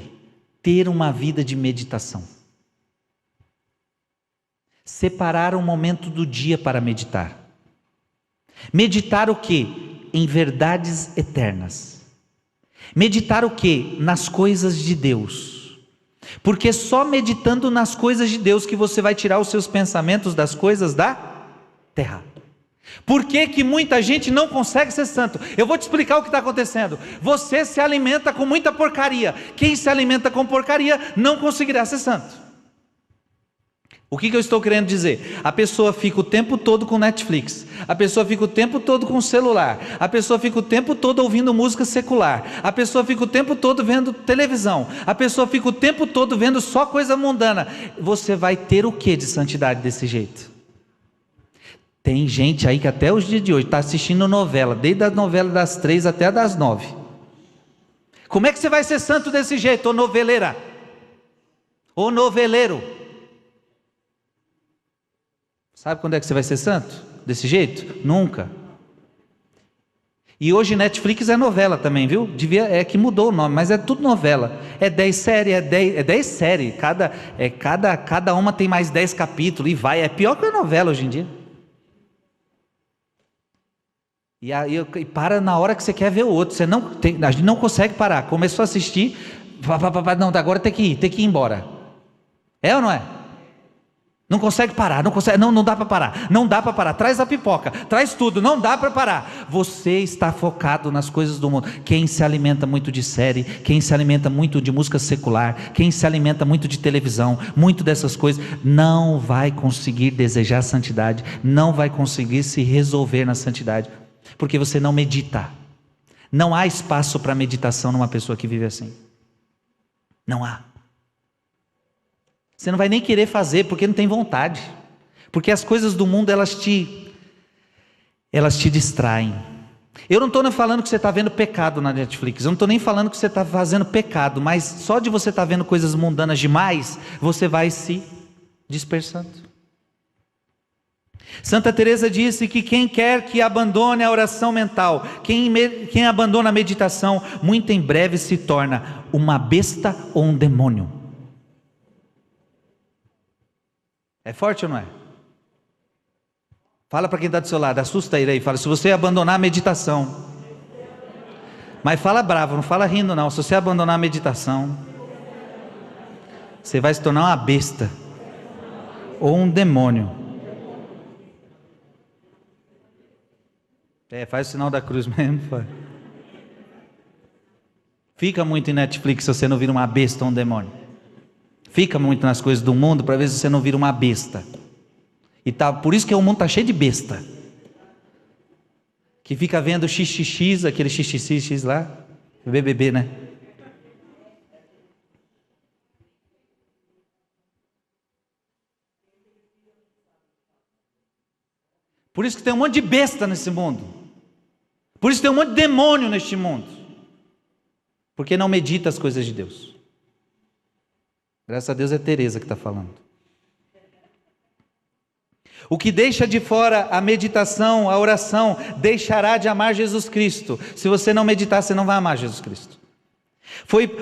Ter uma vida de meditação. Separar um momento do dia para meditar. Meditar o quê? Em verdades eternas. Meditar o quê? Nas coisas de Deus. Porque só meditando nas coisas de Deus que você vai tirar os seus pensamentos das coisas da terra. Por que que muita gente não consegue ser santo? Eu vou te explicar o que está acontecendo. Você se alimenta com muita porcaria. Quem se alimenta com porcaria não conseguirá ser santo. O que eu estou querendo dizer? A pessoa fica o tempo todo com Netflix, a pessoa fica o tempo todo com celular, a pessoa fica o tempo todo ouvindo música secular, a pessoa fica o tempo todo vendo televisão, a pessoa fica o tempo todo vendo só coisa mundana. Você vai ter o que de santidade desse jeito? Tem gente aí que até os dias de hoje está assistindo novela, desde a novela das 3 até a das 9. Como é que você vai ser santo desse jeito, ô noveleira? Ô noveleiro? Sabe quando é que você vai ser santo? Desse jeito? Nunca. E hoje Netflix é novela também, viu? É que mudou o nome, mas é tudo novela. É 10 séries, é 10 séries. Cada uma tem mais 10 capítulos e vai. É pior que a novela hoje em dia. E para na hora que você quer ver o outro. A gente não consegue parar. Começou a assistir, não, agora tem que ir embora. É ou não é? Não consegue parar, não dá para parar, não dá para parar, traz a pipoca, traz tudo, não dá para parar. Você está focado nas coisas do mundo. Quem se alimenta muito de série, quem se alimenta muito de música secular, quem se alimenta muito de televisão, muito dessas coisas, não vai conseguir desejar santidade, não vai conseguir se resolver na santidade, porque você não medita. Não há espaço para meditação numa pessoa que vive assim. Não há. Você não vai nem querer fazer, porque não tem vontade. Porque as coisas do mundo, elas te distraem. Eu não estou falando que você está vendo pecado na Netflix. Eu não estou nem falando que você está fazendo pecado. Mas só de você estar vendo coisas mundanas demais, você vai se dispersando. Santa Teresa disse que quem quer que abandone a oração mental, quem abandona a meditação, muito em breve se torna uma besta ou um demônio. É forte ou não é? Fala para quem está do seu lado, assusta ele aí, fala: se você abandonar a meditação, mas fala bravo, não fala rindo não, se você abandonar a meditação, você vai se tornar uma besta ou um demônio. Faz o sinal da cruz mesmo. Fica muito em Netflix se você não vira uma besta ou um demônio. Fica muito nas coisas do mundo para ver se você não vira uma besta. E por isso que o mundo está cheio de besta. Que fica vendo xxx, aquele xxx lá, BBB, né? Por isso que tem um monte de besta nesse mundo. Por isso tem um monte de demônio neste mundo. Porque não medita as coisas de Deus. Graças a Deus é Teresa que está falando. O que deixa de fora a meditação, a oração, deixará de amar Jesus Cristo. Se você não meditar, você não vai amar Jesus Cristo.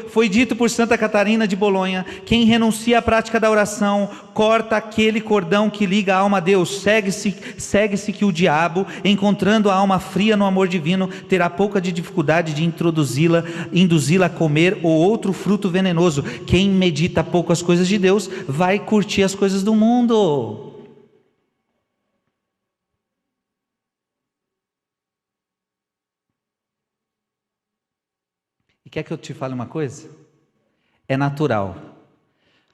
Foi dito por Santa Catarina de Bolonha: quem renuncia à prática da oração, corta aquele cordão que liga a alma a Deus. Segue-se que o diabo, encontrando a alma fria no amor divino, terá pouca de dificuldade de induzi-la a comer ou outro fruto venenoso. Quem medita pouco as coisas de Deus, vai curtir as coisas do mundo. E quer que eu te fale uma coisa? É natural.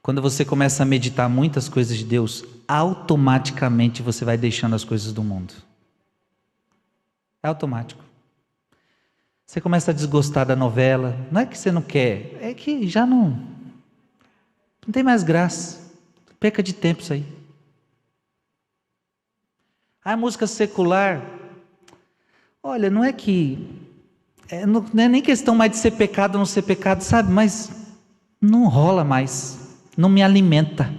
Quando você começa a meditar muitas coisas de Deus, automaticamente você vai deixando as coisas do mundo. É automático. Você começa a desgostar da novela. Não é que você não quer, é que já não tem mais graça. Perca de tempo isso aí. A música secular, olha, não é que... não é nem questão mais de ser pecado ou não ser pecado, sabe? Mas não rola mais, não me alimenta.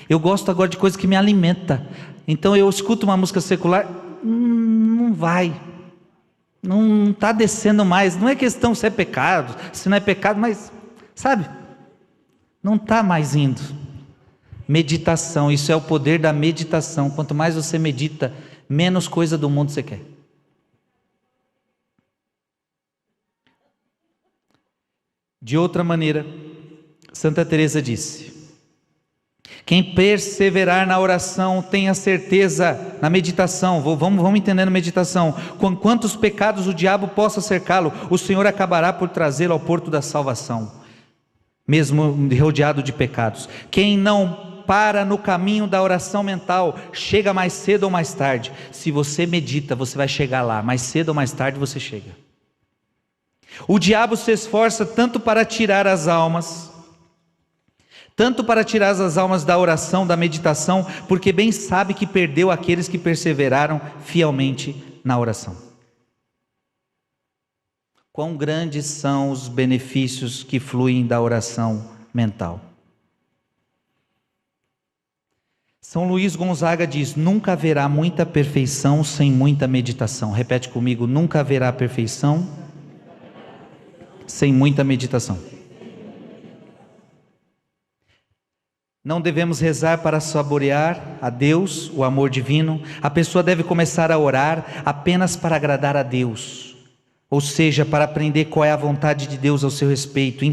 Eu gosto agora de coisa que me alimenta. Então eu escuto uma música secular, não vai, não está descendo mais. Não é questão se é pecado, se não é pecado, mas, sabe? Não está mais indo. Meditação, isso é o poder da meditação. Quanto mais você medita, menos coisa do mundo você quer. De outra maneira, Santa Teresa disse: quem perseverar na oração, tenha certeza, na meditação, vamos entendendo meditação, com quantos pecados o diabo possa cercá-lo, o Senhor acabará por trazê-lo ao porto da salvação, mesmo rodeado de pecados. Quem não para no caminho da oração mental, chega mais cedo ou mais tarde. Se você medita, você vai chegar lá, mais cedo ou mais tarde você chega. O diabo se esforça tanto para tirar as almas da oração, da meditação, porque bem sabe que perdeu aqueles que perseveraram fielmente na oração. Quão grandes são os benefícios que fluem da oração mental. São Luís Gonzaga diz: nunca haverá muita perfeição sem muita meditação. Repete comigo: nunca haverá perfeição sem muita meditação. Não devemos rezar para saborear a Deus, o amor divino. A pessoa deve começar a orar apenas para agradar a Deus, ou seja, para aprender qual é a vontade de Deus ao seu respeito,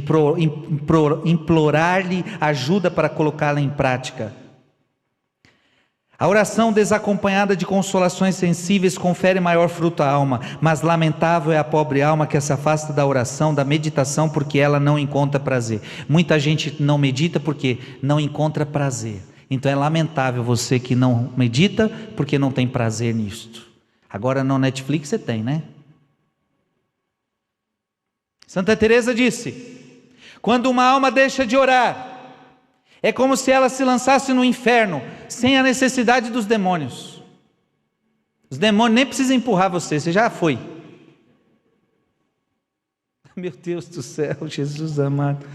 implorar-lhe ajuda para colocá-la em prática. A oração desacompanhada de consolações sensíveis confere maior fruto à alma, mas lamentável é a pobre alma que se afasta da oração, da meditação, porque ela não encontra prazer. Muita gente não medita porque não encontra prazer. Então é lamentável você que não medita porque não tem prazer nisto. Agora no Netflix você tem, né? Santa Teresa disse: quando uma alma deixa de orar, é como se ela se lançasse no inferno, sem a necessidade dos demônios. Os demônios nem precisam empurrar você já foi. Meu Deus do céu, Jesus amado.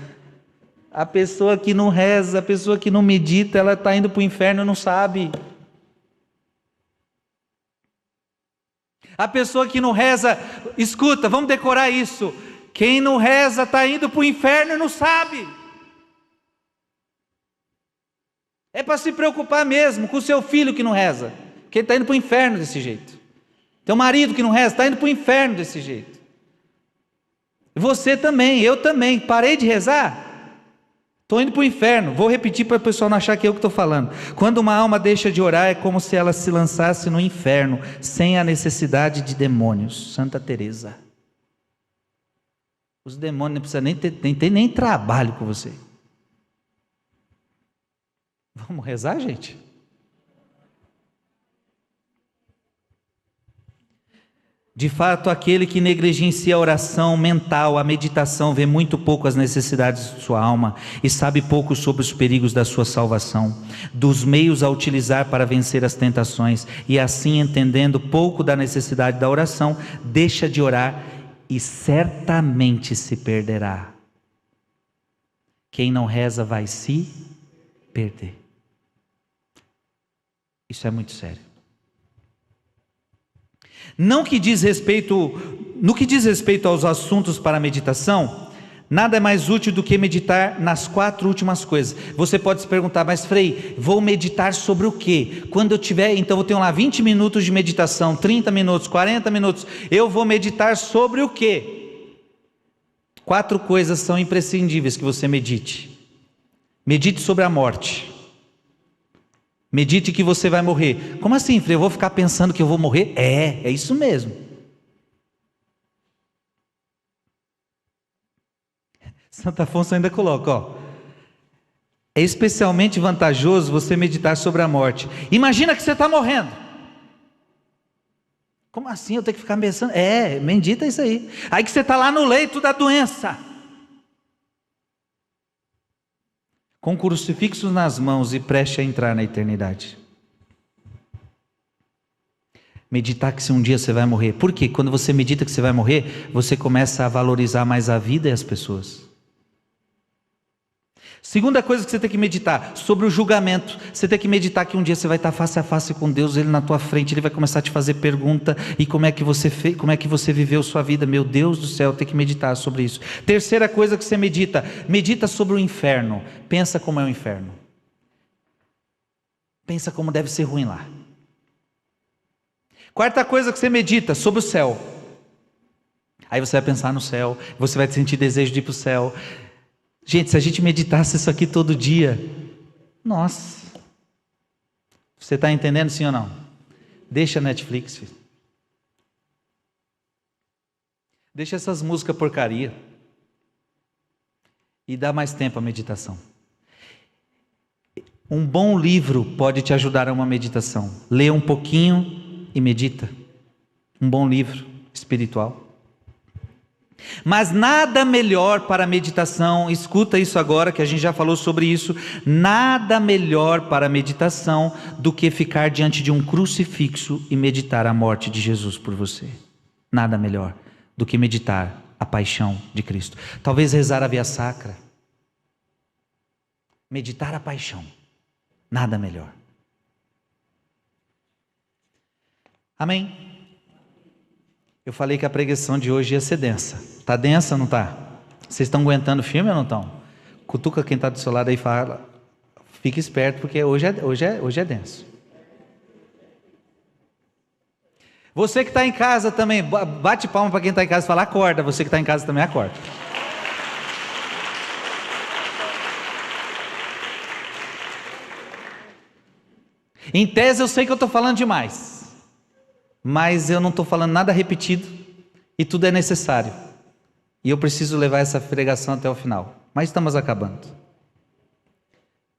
A pessoa que não reza, a pessoa que não medita, ela está indo para o inferno e não sabe. A pessoa que não reza, escuta, vamos decorar isso. Quem não reza está indo para o inferno e não sabe. É para se preocupar mesmo com o seu filho que não reza, porque ele está indo para o inferno desse jeito. Teu marido que não reza, está indo para o inferno desse jeito. Você também, eu também, parei de rezar, estou indo para o inferno. Vou repetir para o pessoal não achar que eu que estou falando. Quando uma alma deixa de orar, é como se ela se lançasse no inferno, sem a necessidade de demônios. Santa Teresa. Os demônios não precisam nem ter trabalho com você. Vamos rezar, gente? De fato, aquele que negligencia a oração mental, a meditação, vê muito pouco as necessidades de sua alma e sabe pouco sobre os perigos da sua salvação, dos meios a utilizar para vencer as tentações, e assim, entendendo pouco da necessidade da oração, deixa de orar e certamente se perderá. Quem não reza vai se perder. Isso é muito sério. No que diz respeito aos assuntos para meditação, nada é mais útil do que meditar nas 4 últimas coisas. Você pode se perguntar, mas Frei, vou meditar sobre o quê? Quando eu tiver, então eu tenho lá 20 minutos de meditação, 30 minutos, 40 minutos, eu vou meditar sobre o quê? 4 coisas são imprescindíveis que você medite. Medite sobre a morte. Medite que você vai morrer. Como assim, Frei? Eu vou ficar pensando que eu vou morrer? É isso mesmo. Santo Afonso ainda coloca, é especialmente vantajoso você meditar sobre a morte. Imagina que você está morrendo. Como assim eu tenho que ficar pensando? Medita isso aí. Aí que você está lá no leito da doença, com crucifixos nas mãos e prestes a entrar na eternidade. Meditar que se um dia você vai morrer. Por quê? Quando você medita que você vai morrer, você começa a valorizar mais a vida e as pessoas. Segunda coisa que você tem que meditar, sobre o julgamento. Você tem que meditar que um dia você vai estar face a face com Deus, Ele na tua frente, Ele vai começar a te fazer pergunta, e como é que você fez, como é que você viveu sua vida. Meu Deus do céu, tem que meditar sobre isso. Terceira coisa que você medita sobre o inferno. Pensa como é o inferno. Pensa como deve ser ruim lá. Quarta coisa que você medita, sobre o céu. Aí você vai pensar no céu, você vai sentir desejo de ir para o céu. Gente, se a gente meditasse isso aqui todo dia, nossa, você está entendendo sim ou não? Deixa a Netflix, filho. Deixa essas músicas porcaria e dá mais tempo à meditação. Um bom livro pode te ajudar a uma meditação. Lê um pouquinho e medita. Um bom livro espiritual. Mas nada melhor para a meditação, escuta isso agora que a gente já falou sobre isso, nada melhor para a meditação do que ficar diante de um crucifixo e meditar a morte de Jesus por você. Nada melhor do que meditar a paixão de Cristo. Talvez rezar a Via Sacra. Meditar a paixão. Nada melhor. Amém? Eu falei que a pregação de hoje ia ser densa. Está densa ou não está? Vocês estão aguentando firme ou não estão? Cutuca quem está do seu lado aí e fala, fique esperto porque hoje é denso. Você que está em casa também, bate palma para quem está em casa e fala, acorda. Você que está em casa também acorda. Em tese eu sei que eu estou falando demais. Mas eu não estou falando nada repetido e tudo é necessário. E eu preciso levar essa pregação até o final. Mas estamos acabando.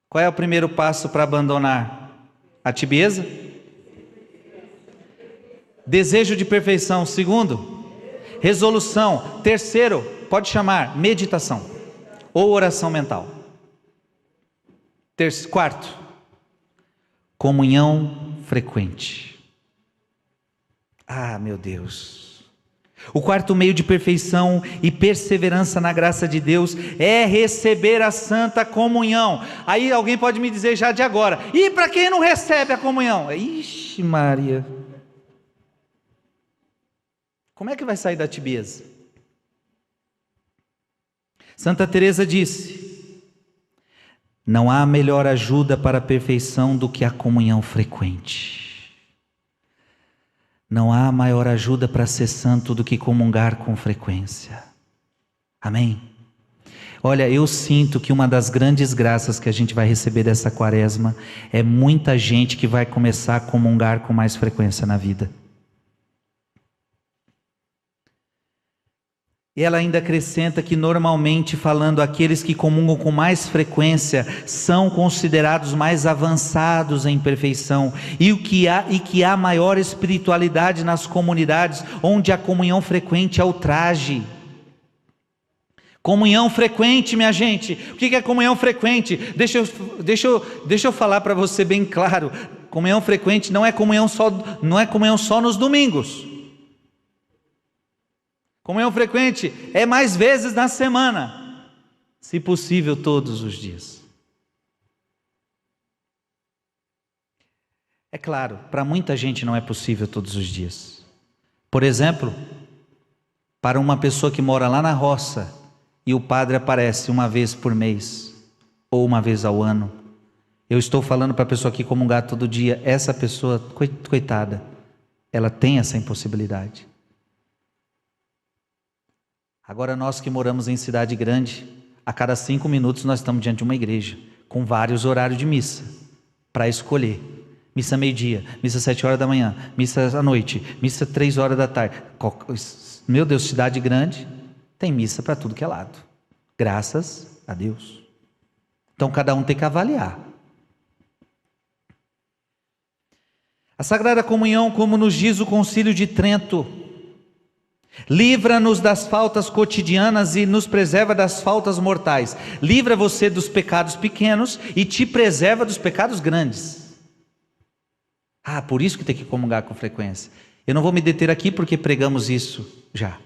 Qual é o primeiro passo para abandonar a tibieza? Desejo de perfeição. Segundo, resolução. Terceiro, pode chamar meditação ou oração mental. Quarto, comunhão frequente. Ah, meu Deus. O quarto meio de perfeição e perseverança na graça de Deus é receber a santa comunhão. Aí alguém pode me dizer já de agora, e para quem não recebe a comunhão? Ixi Maria. Como é que vai sair da tibieza? Santa Teresa disse: não há melhor ajuda para a perfeição do que a comunhão frequente. Não há maior ajuda para ser santo do que comungar com frequência. Amém? Olha, eu sinto que uma das grandes graças que a gente vai receber dessa quaresma é muita gente que vai começar a comungar com mais frequência na vida. E ela ainda acrescenta que normalmente falando, aqueles que comungam com mais frequência são considerados mais avançados em perfeição e que há maior espiritualidade nas comunidades onde a comunhão frequente é o traje. Comunhão frequente, minha gente. O que é comunhão frequente? Deixa eu falar para você bem claro. Comunhão frequente não é comunhão só nos domingos. Comunhão frequente é mais vezes na semana, se possível todos os dias. É claro, para muita gente não é possível todos os dias. Por exemplo, para uma pessoa que mora lá na roça e o padre aparece uma vez por mês ou uma vez ao ano, eu estou falando para a pessoa que comungar todo dia, essa pessoa, coitada, ela tem essa impossibilidade. Agora nós que moramos em cidade grande, a cada 5 minutos nós estamos diante de uma igreja, com vários horários de missa, para escolher. Missa meio-dia, missa 7 horas da manhã, missa à noite, missa 3 horas da tarde. Meu Deus, cidade grande, tem missa para tudo que é lado. Graças a Deus. Então cada um tem que avaliar. A Sagrada Comunhão, como nos diz o Concílio de Trento, livra-nos das faltas cotidianas e nos preserva das faltas mortais. Livra você dos pecados pequenos e te preserva dos pecados grandes. Por isso que tem que comungar com frequência. Eu não vou me deter aqui porque pregamos isso já.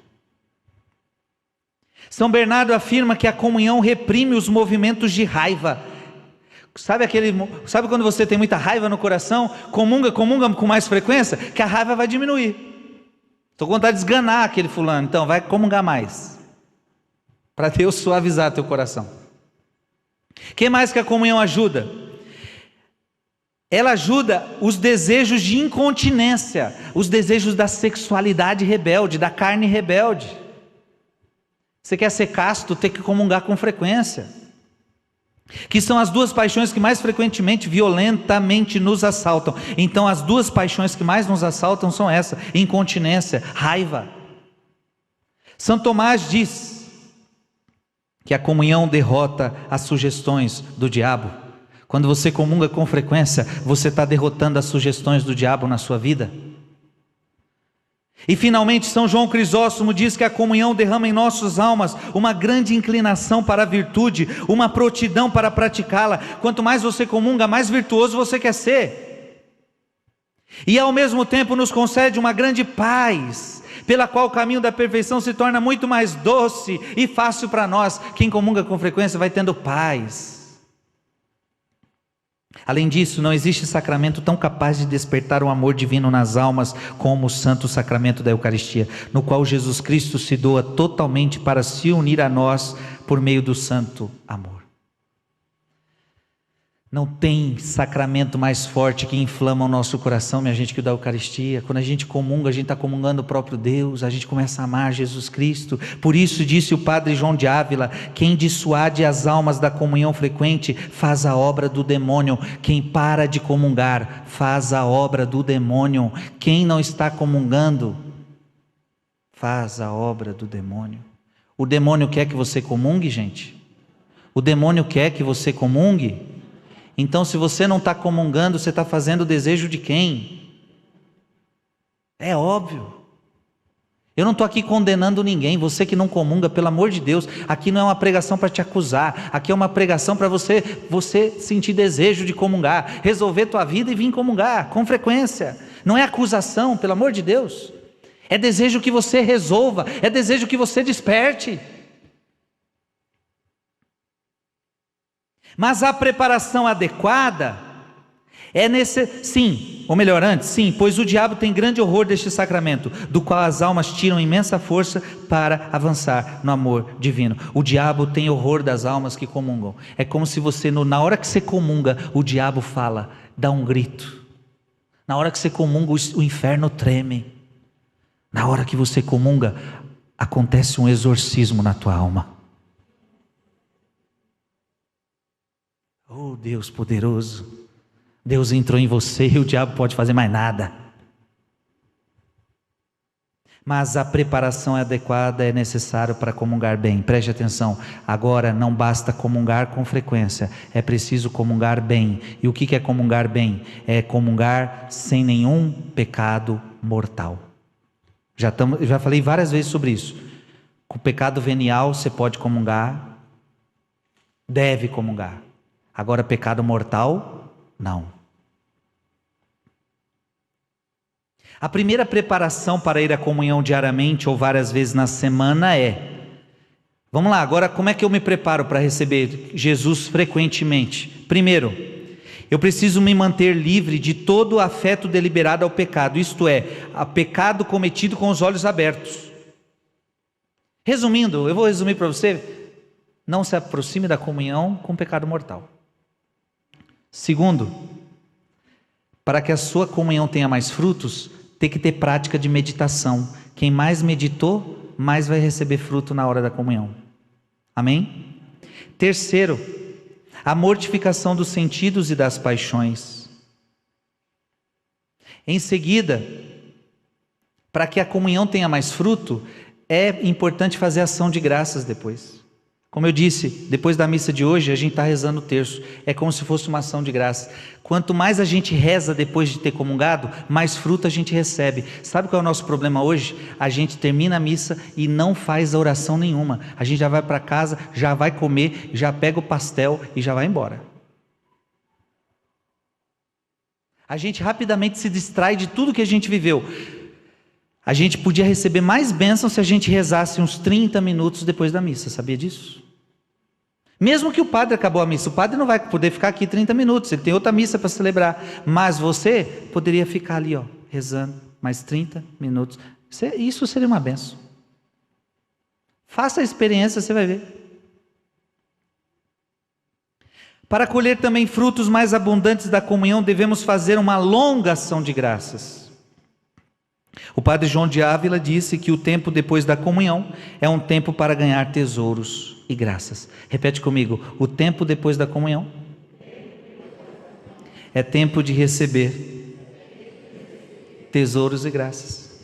São Bernardo afirma que a comunhão reprime os movimentos de raiva. Sabe quando você tem muita raiva no coração? Comunga com mais frequência, que a raiva vai diminuir. Estou com vontade de esganar aquele fulano, então vai comungar mais, para Deus suavizar teu coração. O que mais que a comunhão ajuda? Ela ajuda os desejos de incontinência, os desejos da sexualidade rebelde, da carne rebelde. Você quer ser casto, tem que comungar com frequência. Que são as duas paixões que mais frequentemente, violentamente nos assaltam. Então as duas paixões que mais nos assaltam são essa: incontinência, raiva. São Tomás diz que a comunhão derrota as sugestões do diabo. Quando você comunga com frequência, você está derrotando as sugestões do diabo na sua vida. E finalmente São João Crisóstomo diz que a comunhão derrama em nossas almas uma grande inclinação para a virtude, uma prontidão para praticá-la. Quanto mais você comunga, mais virtuoso você quer ser. E ao mesmo tempo nos concede uma grande paz, pela qual o caminho da perfeição se torna muito mais doce e fácil para nós. Quem comunga com frequência vai tendo paz. Além disso, não existe sacramento tão capaz de despertar o amor divino nas almas como o santo sacramento da Eucaristia, no qual Jesus Cristo se doa totalmente para se unir a nós por meio do santo amor. Não tem sacramento mais forte que inflama o nosso coração, minha gente, que o da Eucaristia. Quando a gente comunga, a gente está comungando o próprio Deus, a gente começa a amar Jesus Cristo. Por isso disse o padre João de Ávila: quem dissuade as almas da comunhão frequente faz a obra do demônio. Quem para de comungar faz a obra do demônio. Quem não está comungando faz a obra do demônio. O demônio quer que você comungue, gente? O demônio quer que você comungue? Então, se você não está comungando, você está fazendo o desejo de quem? É óbvio. Eu não estou aqui condenando ninguém. Você que não comunga, pelo amor de Deus, aqui não é uma pregação para te acusar. Aqui é uma pregação para você sentir desejo de comungar, resolver tua vida e vir comungar com frequência. Não é acusação, pelo amor de Deus. É desejo que você resolva, é desejo que você desperte. Mas a preparação adequada Sim, ou melhor, antes, sim, pois o diabo tem grande horror deste sacramento, do qual as almas tiram imensa força para avançar no amor divino. O diabo tem horror das almas que comungam. É como se você, na hora que você comunga, o diabo fala, dá um grito. Na hora que você comunga, o inferno treme. Na hora que você comunga, acontece um exorcismo na tua alma. Oh, Deus poderoso! Deus entrou em você e o diabo pode fazer mais nada. Mas a preparação adequada é necessária para comungar bem. Preste atenção, agora não basta comungar com frequência, é preciso comungar bem. E o que é comungar bem? É comungar sem nenhum pecado mortal. Já falei várias vezes sobre isso. Com o pecado venial você pode comungar, deve comungar. Agora pecado mortal, não. A primeira preparação para ir à comunhão diariamente ou várias vezes na semana vamos lá, agora como é que eu me preparo para receber Jesus frequentemente? Primeiro, eu preciso me manter livre de todo o afeto deliberado ao pecado, isto é, a pecado cometido com os olhos abertos. Resumindo, eu vou resumir para você, não se aproxime da comunhão com pecado mortal. Segundo, para que a sua comunhão tenha mais frutos, tem que ter prática de meditação. Quem mais meditou, mais vai receber fruto na hora da comunhão. Amém? Terceiro, a mortificação dos sentidos e das paixões. Em seguida, para que a comunhão tenha mais fruto, é importante fazer ação de graças depois. Como eu disse, depois da missa de hoje, a gente está rezando o terço. É como se fosse uma ação de graça. Quanto mais a gente reza depois de ter comungado, mais fruto a gente recebe. Sabe qual é o nosso problema hoje? A gente termina a missa e não faz a oração nenhuma. A gente já vai para casa, já vai comer, já pega o pastel e já vai embora. A gente rapidamente se distrai de tudo que a gente viveu. A gente podia receber mais bênçãos se a gente rezasse uns 30 minutos depois da missa, sabia disso? Mesmo que o padre acabou a missa, o padre não vai poder ficar aqui 30 minutos, ele tem outra missa para celebrar, mas você poderia ficar ali, rezando mais 30 minutos, isso seria uma bênção. Faça a experiência, você vai ver. Para colher também frutos mais abundantes da comunhão, devemos fazer uma longa ação de graças. O padre João de Ávila disse que o tempo depois da comunhão é um tempo para ganhar tesouros e graças. Repete comigo, o tempo depois da comunhão é tempo de receber tesouros e graças.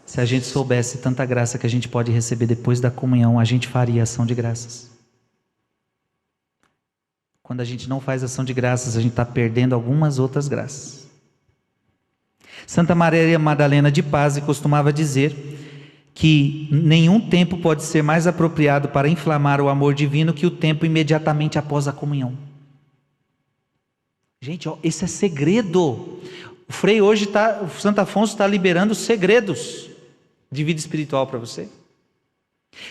Se a gente soubesse tanta graça que a gente pode receber depois da comunhão, a gente faria ação de graças. Quando a gente não faz ação de graças, a gente está perdendo algumas outras graças. Santa Maria Madalena de Paz costumava dizer que nenhum tempo pode ser mais apropriado para inflamar o amor divino que o tempo imediatamente após a comunhão. Gente, esse é segredo. O Frei hoje o Santo Afonso está liberando segredos de vida espiritual para você.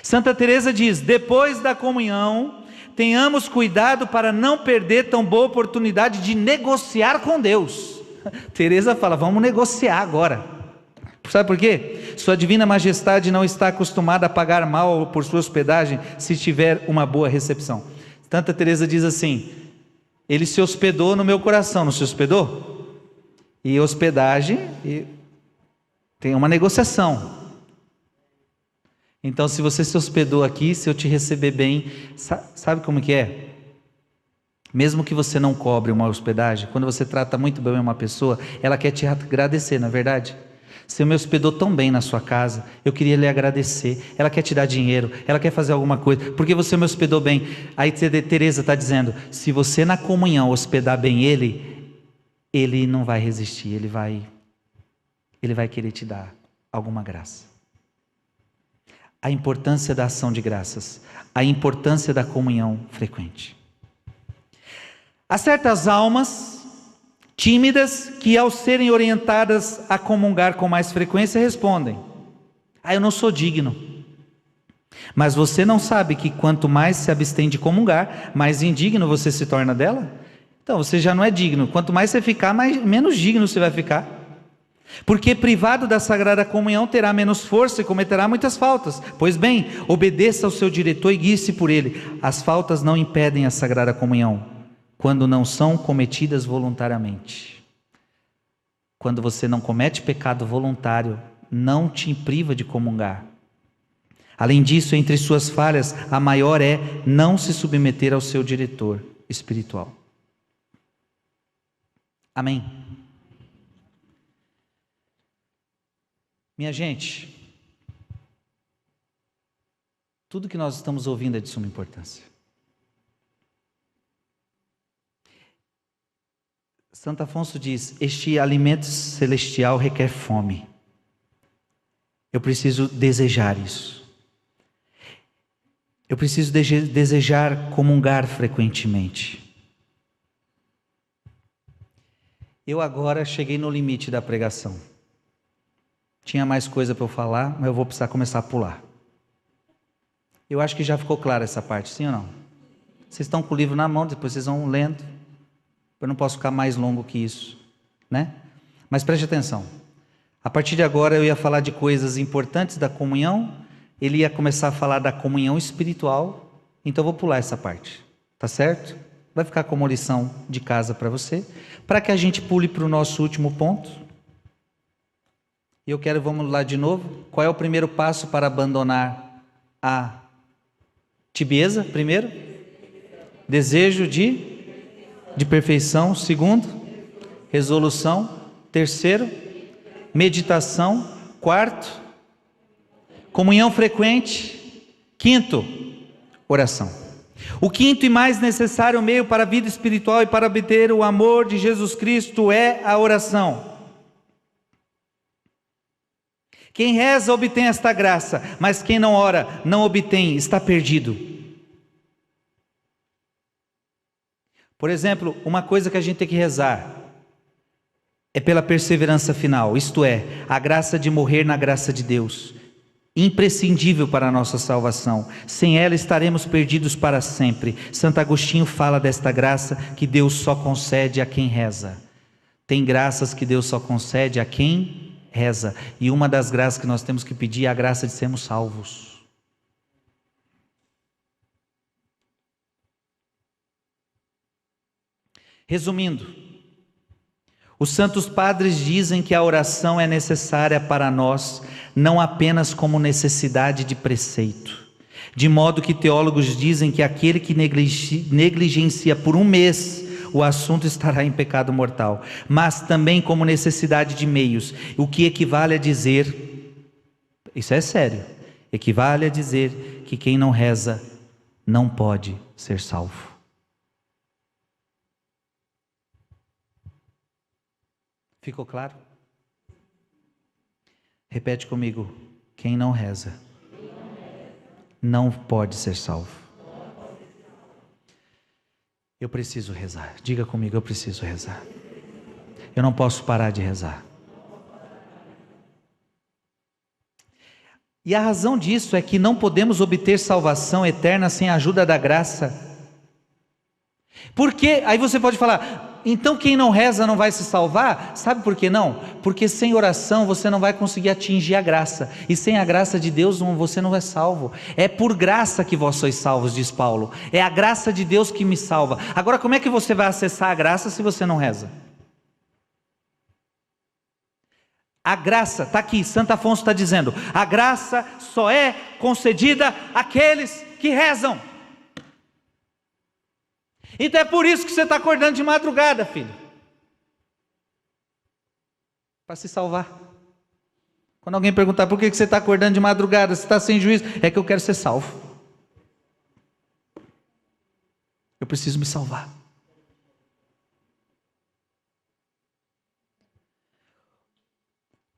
Santa Teresa diz: depois da comunhão, tenhamos cuidado para não perder tão boa oportunidade de negociar com Deus. Teresa fala, vamos negociar agora. Sabe por quê? Sua divina majestade não está acostumada a pagar mal por sua hospedagem se tiver uma boa recepção. Santa Teresa diz assim: ele se hospedou no meu coração, não se hospedou? E hospedagem tem uma negociação. Então, se você se hospedou aqui, se eu te receber bem, sabe como que é? Mesmo que você não cobre uma hospedagem, quando você trata muito bem uma pessoa, ela quer te agradecer, não é verdade? Você me hospedou tão bem na sua casa, eu queria lhe agradecer. Ela quer te dar dinheiro, ela quer fazer alguma coisa, porque você me hospedou bem. Aí Teresa está dizendo, se você na comunhão hospedar bem ele não vai resistir, ele vai querer te dar alguma graça. A importância da ação de graças, a importância da comunhão frequente. Há certas almas tímidas que, ao serem orientadas a comungar com mais frequência, respondem: eu não sou digno. Mas você não sabe que quanto mais se abstém de comungar, mais indigno você se torna dela? Então você já não é digno. Quanto mais você ficar, menos digno você vai ficar. Porque privado da Sagrada Comunhão terá menos força e cometerá muitas faltas. Pois bem, obedeça ao seu diretor e guie-se por ele. As faltas não impedem a Sagrada Comunhão, quando não são cometidas voluntariamente. Quando você não comete pecado voluntário, não te priva de comungar. Além disso, entre suas falhas, a maior é não se submeter ao seu diretor espiritual. Amém? Minha gente, tudo que nós estamos ouvindo é de suma importância. Santo Afonso diz: este alimento celestial requer fome. Eu preciso desejar isso. Eu preciso desejar comungar frequentemente. Eu agora cheguei no limite da pregação. Tinha mais coisa para eu falar, mas eu vou precisar começar a pular. Eu acho que já ficou clara essa parte, sim ou não? Vocês estão com o livro na mão, depois vocês vão lendo. Eu não posso ficar mais longo que isso, né? Mas preste atenção. A partir de agora eu ia falar de coisas importantes da comunhão, ele ia começar a falar da comunhão espiritual, então eu vou pular essa parte, tá certo? Vai ficar como lição de casa para você, para que a gente pule para o nosso último ponto. E eu quero, vamos lá de novo, qual é o primeiro passo para abandonar a tibieza? Primeiro, desejo de perfeição. Segundo, resolução. Terceiro, meditação. Quarto, comunhão frequente. Quinto, oração. O quinto e mais necessário meio para a vida espiritual e para obter o amor de Jesus Cristo é a oração. Quem reza obtém esta graça, mas quem não ora, não obtém, está perdido. Por exemplo, uma coisa que a gente tem que rezar é pela perseverança final, isto é, a graça de morrer na graça de Deus, imprescindível para a nossa salvação. Sem ela estaremos perdidos para sempre. Santo Agostinho fala desta graça que Deus só concede a quem reza. Tem graças que Deus só concede a quem reza, e uma das graças que nós temos que pedir é a graça de sermos salvos. Resumindo, os santos padres dizem que a oração é necessária para nós, não apenas como necessidade de preceito, de modo que teólogos dizem que aquele que negligencia por um mês o assunto estará em pecado mortal, mas também como necessidade de meios, o que equivale a dizer, isso é sério, equivale a dizer que quem não reza não pode ser salvo. Ficou claro? Repete comigo: quem não reza não pode ser salvo. Eu preciso rezar. Diga comigo: eu preciso rezar. Eu não posso parar de rezar. E a razão disso é que não podemos obter salvação eterna sem a ajuda da graça. Por quê? Aí você pode falar: então quem não reza não vai se salvar? Sabe por que não? Porque sem oração você não vai conseguir atingir a graça, e sem a graça de Deus você não é salvo. É por graça que vós sois salvos, diz Paulo. É a graça de Deus que me salva. Agora, como é que você vai acessar a graça se você não reza? A graça, está aqui, Santo Afonso está dizendo, a graça só é concedida àqueles que rezam. Então é por isso que você está acordando de madrugada, filho, para se salvar. Quando alguém perguntar por que você está acordando de madrugada, você está sem juízo, é que eu quero ser salvo. Eu preciso me salvar.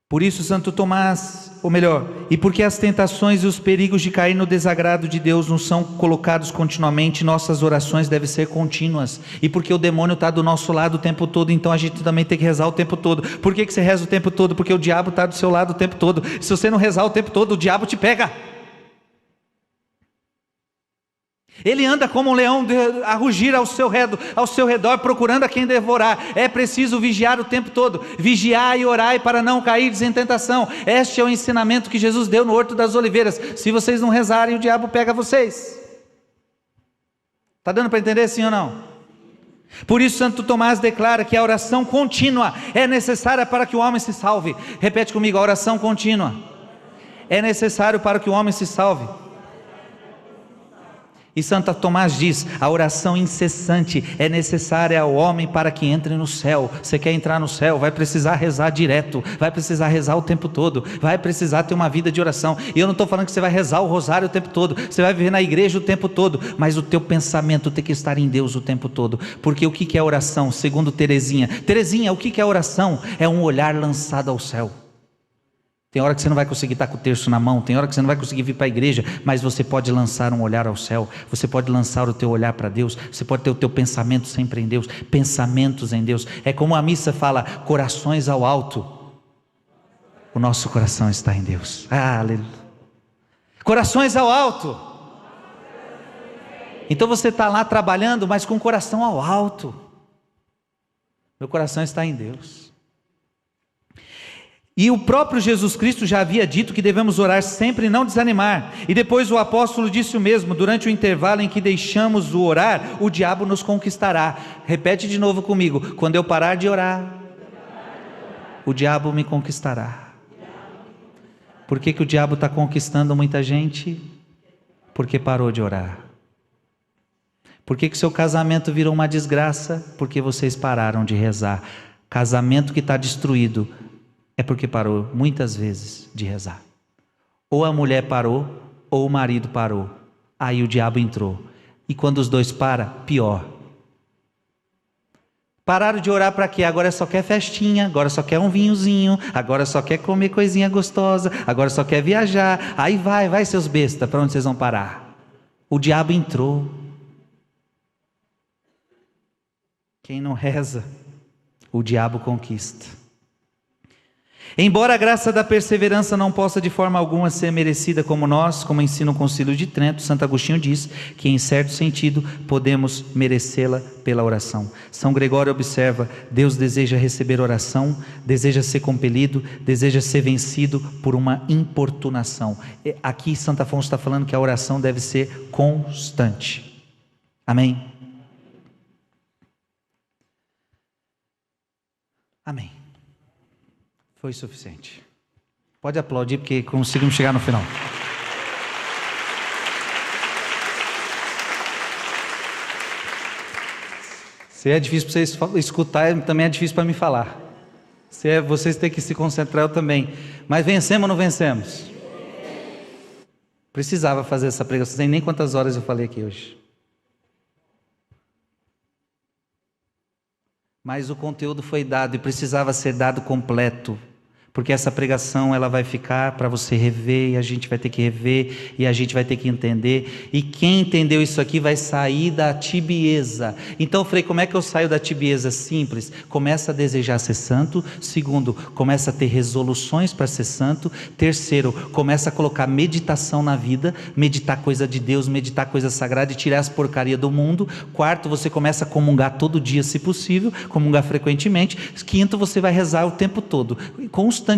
Por isso Santo Tomás, ou melhor, e porque as tentações e os perigos de cair no desagrado de Deus não são colocados continuamente, nossas orações devem ser contínuas. E porque o demônio está do nosso lado o tempo todo, então a gente também tem que rezar o tempo todo. Por que você reza o tempo todo? Porque o diabo está do seu lado o tempo todo. Se você não rezar o tempo todo, o diabo te pega. Ele anda como um leão a rugir ao seu redor, procurando a quem devorar. É preciso vigiar o tempo todo. Vigiai e orai para não cair em tentação. Este é o ensinamento que Jesus deu no Horto das Oliveiras. Se vocês não rezarem, o diabo pega vocês. Está dando para entender sim ou não? Por isso Santo Tomás declara que a oração contínua é necessária para que o homem se salve. Repete comigo: a oração contínua é necessário para que o homem se salve. E Santo Tomás diz: a oração incessante é necessária ao homem para que entre no céu. Você quer entrar no céu, vai precisar rezar direto, vai precisar rezar o tempo todo, vai precisar ter uma vida de oração. E eu não estou falando que você vai rezar o rosário o tempo todo, você vai viver na igreja o tempo todo, mas o teu pensamento tem que estar em Deus o tempo todo. Porque o que é oração? Segundo Teresinha, o que é oração? É um olhar lançado ao céu. Tem hora que você não vai conseguir estar com o terço na mão, tem hora que você não vai conseguir vir para a igreja, mas você pode lançar um olhar ao céu, você pode lançar o teu olhar para Deus, você pode ter o teu pensamento sempre em Deus, pensamentos em Deus. É como a missa fala: corações ao alto. O nosso coração está em Deus. Aleluia. Corações ao alto. Então você está lá trabalhando, mas com o coração ao alto. Meu coração está em Deus. E o próprio Jesus Cristo já havia dito que devemos orar sempre e não desanimar. E depois o apóstolo disse o mesmo: durante o intervalo em que deixamos o orar, o diabo nos conquistará. Repete de novo comigo: quando eu parar de orar, o diabo me conquistará. Por que o diabo está conquistando muita gente? Porque parou de orar. Por que seu casamento virou uma desgraça? Porque vocês pararam de rezar. Casamento que está destruído é porque parou muitas vezes de rezar. Ou a mulher parou, ou o marido parou. Aí o diabo entrou. E quando os dois param, pior. Pararam de orar para quê? Agora só quer festinha, agora só quer um vinhozinho, agora só quer comer coisinha gostosa, agora só quer viajar. Aí vai seus bestas, para onde vocês vão parar? O diabo entrou. Quem não reza, o diabo conquista. Embora a graça da perseverança não possa de forma alguma ser merecida como nós, como ensina o Concílio de Trento, Santo Agostinho diz que em certo sentido podemos merecê-la pela oração. São Gregório observa: Deus deseja receber oração, deseja ser compelido, deseja ser vencido por uma importunação. Aqui Santo Afonso está falando que a oração deve ser constante. Amém? Amém. Foi suficiente. Pode aplaudir porque conseguimos chegar no final. Se é difícil para vocês escutar, também é difícil para mim falar. Se vocês têm que se concentrar, eu também. Mas vencemos ou não vencemos? Precisava fazer essa pregação, não sei nem quantas horas eu falei aqui hoje. Mas o conteúdo foi dado e precisava ser dado completo. Porque essa pregação ela vai ficar para você rever, e a gente vai ter que rever, e a gente vai ter que entender, e quem entendeu isso aqui vai sair da tibieza. Então, Frei, como é que eu saio da tibieza? Simples: começa a desejar ser santo. Segundo, começa a ter resoluções para ser santo. Terceiro, começa a colocar meditação na vida, meditar coisa de Deus, meditar coisa sagrada e tirar as porcarias do mundo. Quarto, você começa a comungar todo dia, se possível, comungar frequentemente. Quinto, você vai rezar o tempo todo, constantemente.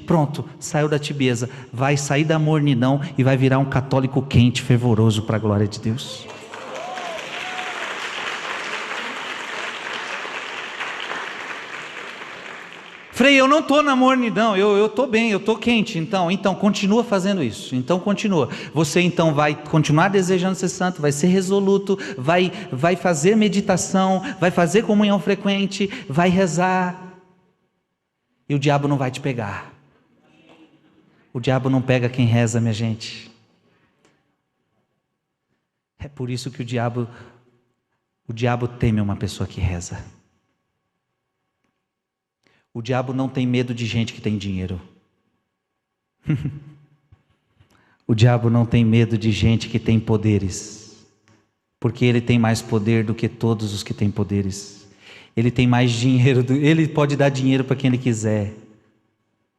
Pronto, saiu da tibieza, vai sair da mornidão e vai virar um católico quente, fervoroso para a glória de Deus. Frei, eu não estou na mornidão, eu estou bem, eu estou quente. Então continua fazendo isso. Então continua. Você então vai continuar desejando ser santo, vai ser resoluto, vai fazer meditação, vai fazer comunhão frequente, vai rezar. E o diabo não vai te pegar. O diabo não pega quem reza, minha gente. É por isso que o diabo teme uma pessoa que reza. O diabo não tem medo de gente que tem dinheiro. O diabo não tem medo de gente que tem poderes. Porque ele tem mais poder do que todos os que têm poderes. Ele tem mais dinheiro, ele pode dar dinheiro para quem ele quiser.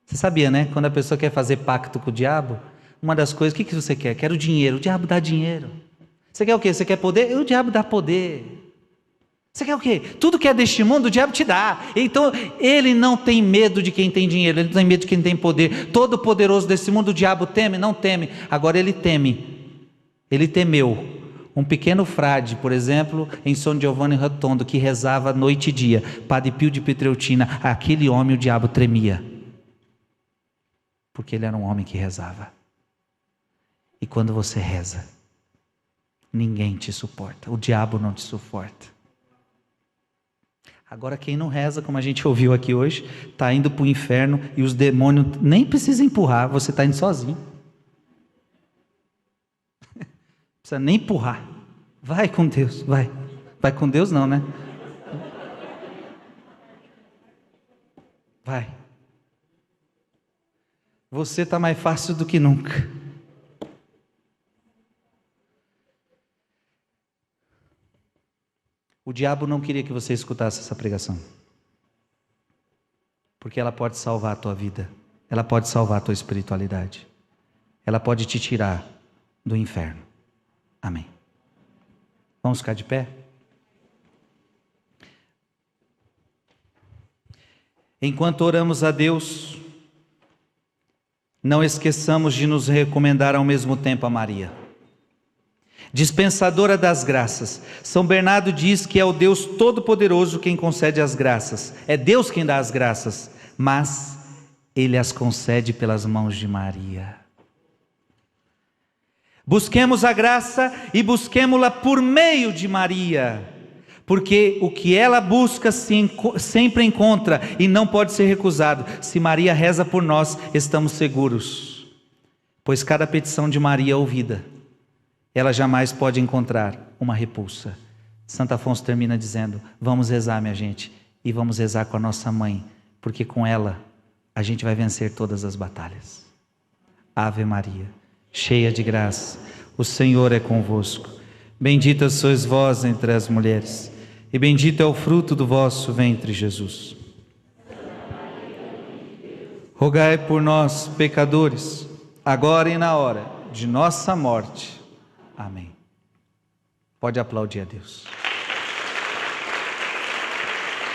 Você sabia, né? Quando a pessoa quer fazer pacto com o diabo, uma das coisas, o que você quer? Quero dinheiro. O diabo dá dinheiro. Você quer o quê? Você quer poder? O diabo dá poder. Você quer o quê? Tudo que é deste mundo, o diabo te dá. Então, ele não tem medo de quem tem dinheiro, ele não tem medo de quem tem poder. Todo poderoso desse mundo, o diabo teme? Não teme. Agora ele teme. Ele temeu. Um pequeno frade, por exemplo, em São Giovanni Rotondo, que rezava noite e dia, Padre Pio de Pietrelcina, aquele homem o diabo tremia. Porque ele era um homem que rezava. E quando você reza, ninguém te suporta, o diabo não te suporta. Agora quem não reza, como a gente ouviu aqui hoje, está indo para o inferno e os demônios nem precisam empurrar, você está indo sozinho. Não precisa nem empurrar. Vai com Deus, vai. Vai com Deus não, né? Vai. Você está mais fácil do que nunca. O diabo não queria que você escutasse essa pregação. Porque ela pode salvar a tua vida. Ela pode salvar a tua espiritualidade. Ela pode te tirar do inferno. Amém. Vamos ficar de pé? Enquanto oramos a Deus, não esqueçamos de nos recomendar ao mesmo tempo a Maria, dispensadora das graças. São Bernardo diz que é o Deus Todo-Poderoso quem concede as graças. É Deus quem dá as graças, mas Ele as concede pelas mãos de Maria. Busquemos a graça e busquemo-la por meio de Maria, porque o que ela busca sempre encontra e não pode ser recusado. Se Maria reza por nós, estamos seguros, pois cada petição de Maria é ouvida. Ela jamais pode encontrar uma repulsa. Santo Afonso termina dizendo: vamos rezar, minha gente, e vamos rezar com a nossa mãe, porque com ela a gente vai vencer todas as batalhas. Ave Maria, cheia de graça, o Senhor é convosco. Bendita sois vós entre as mulheres, e bendito é o fruto do vosso ventre, Jesus. Rogai por nós, pecadores, agora e na hora de nossa morte. Amém. Pode aplaudir a Deus.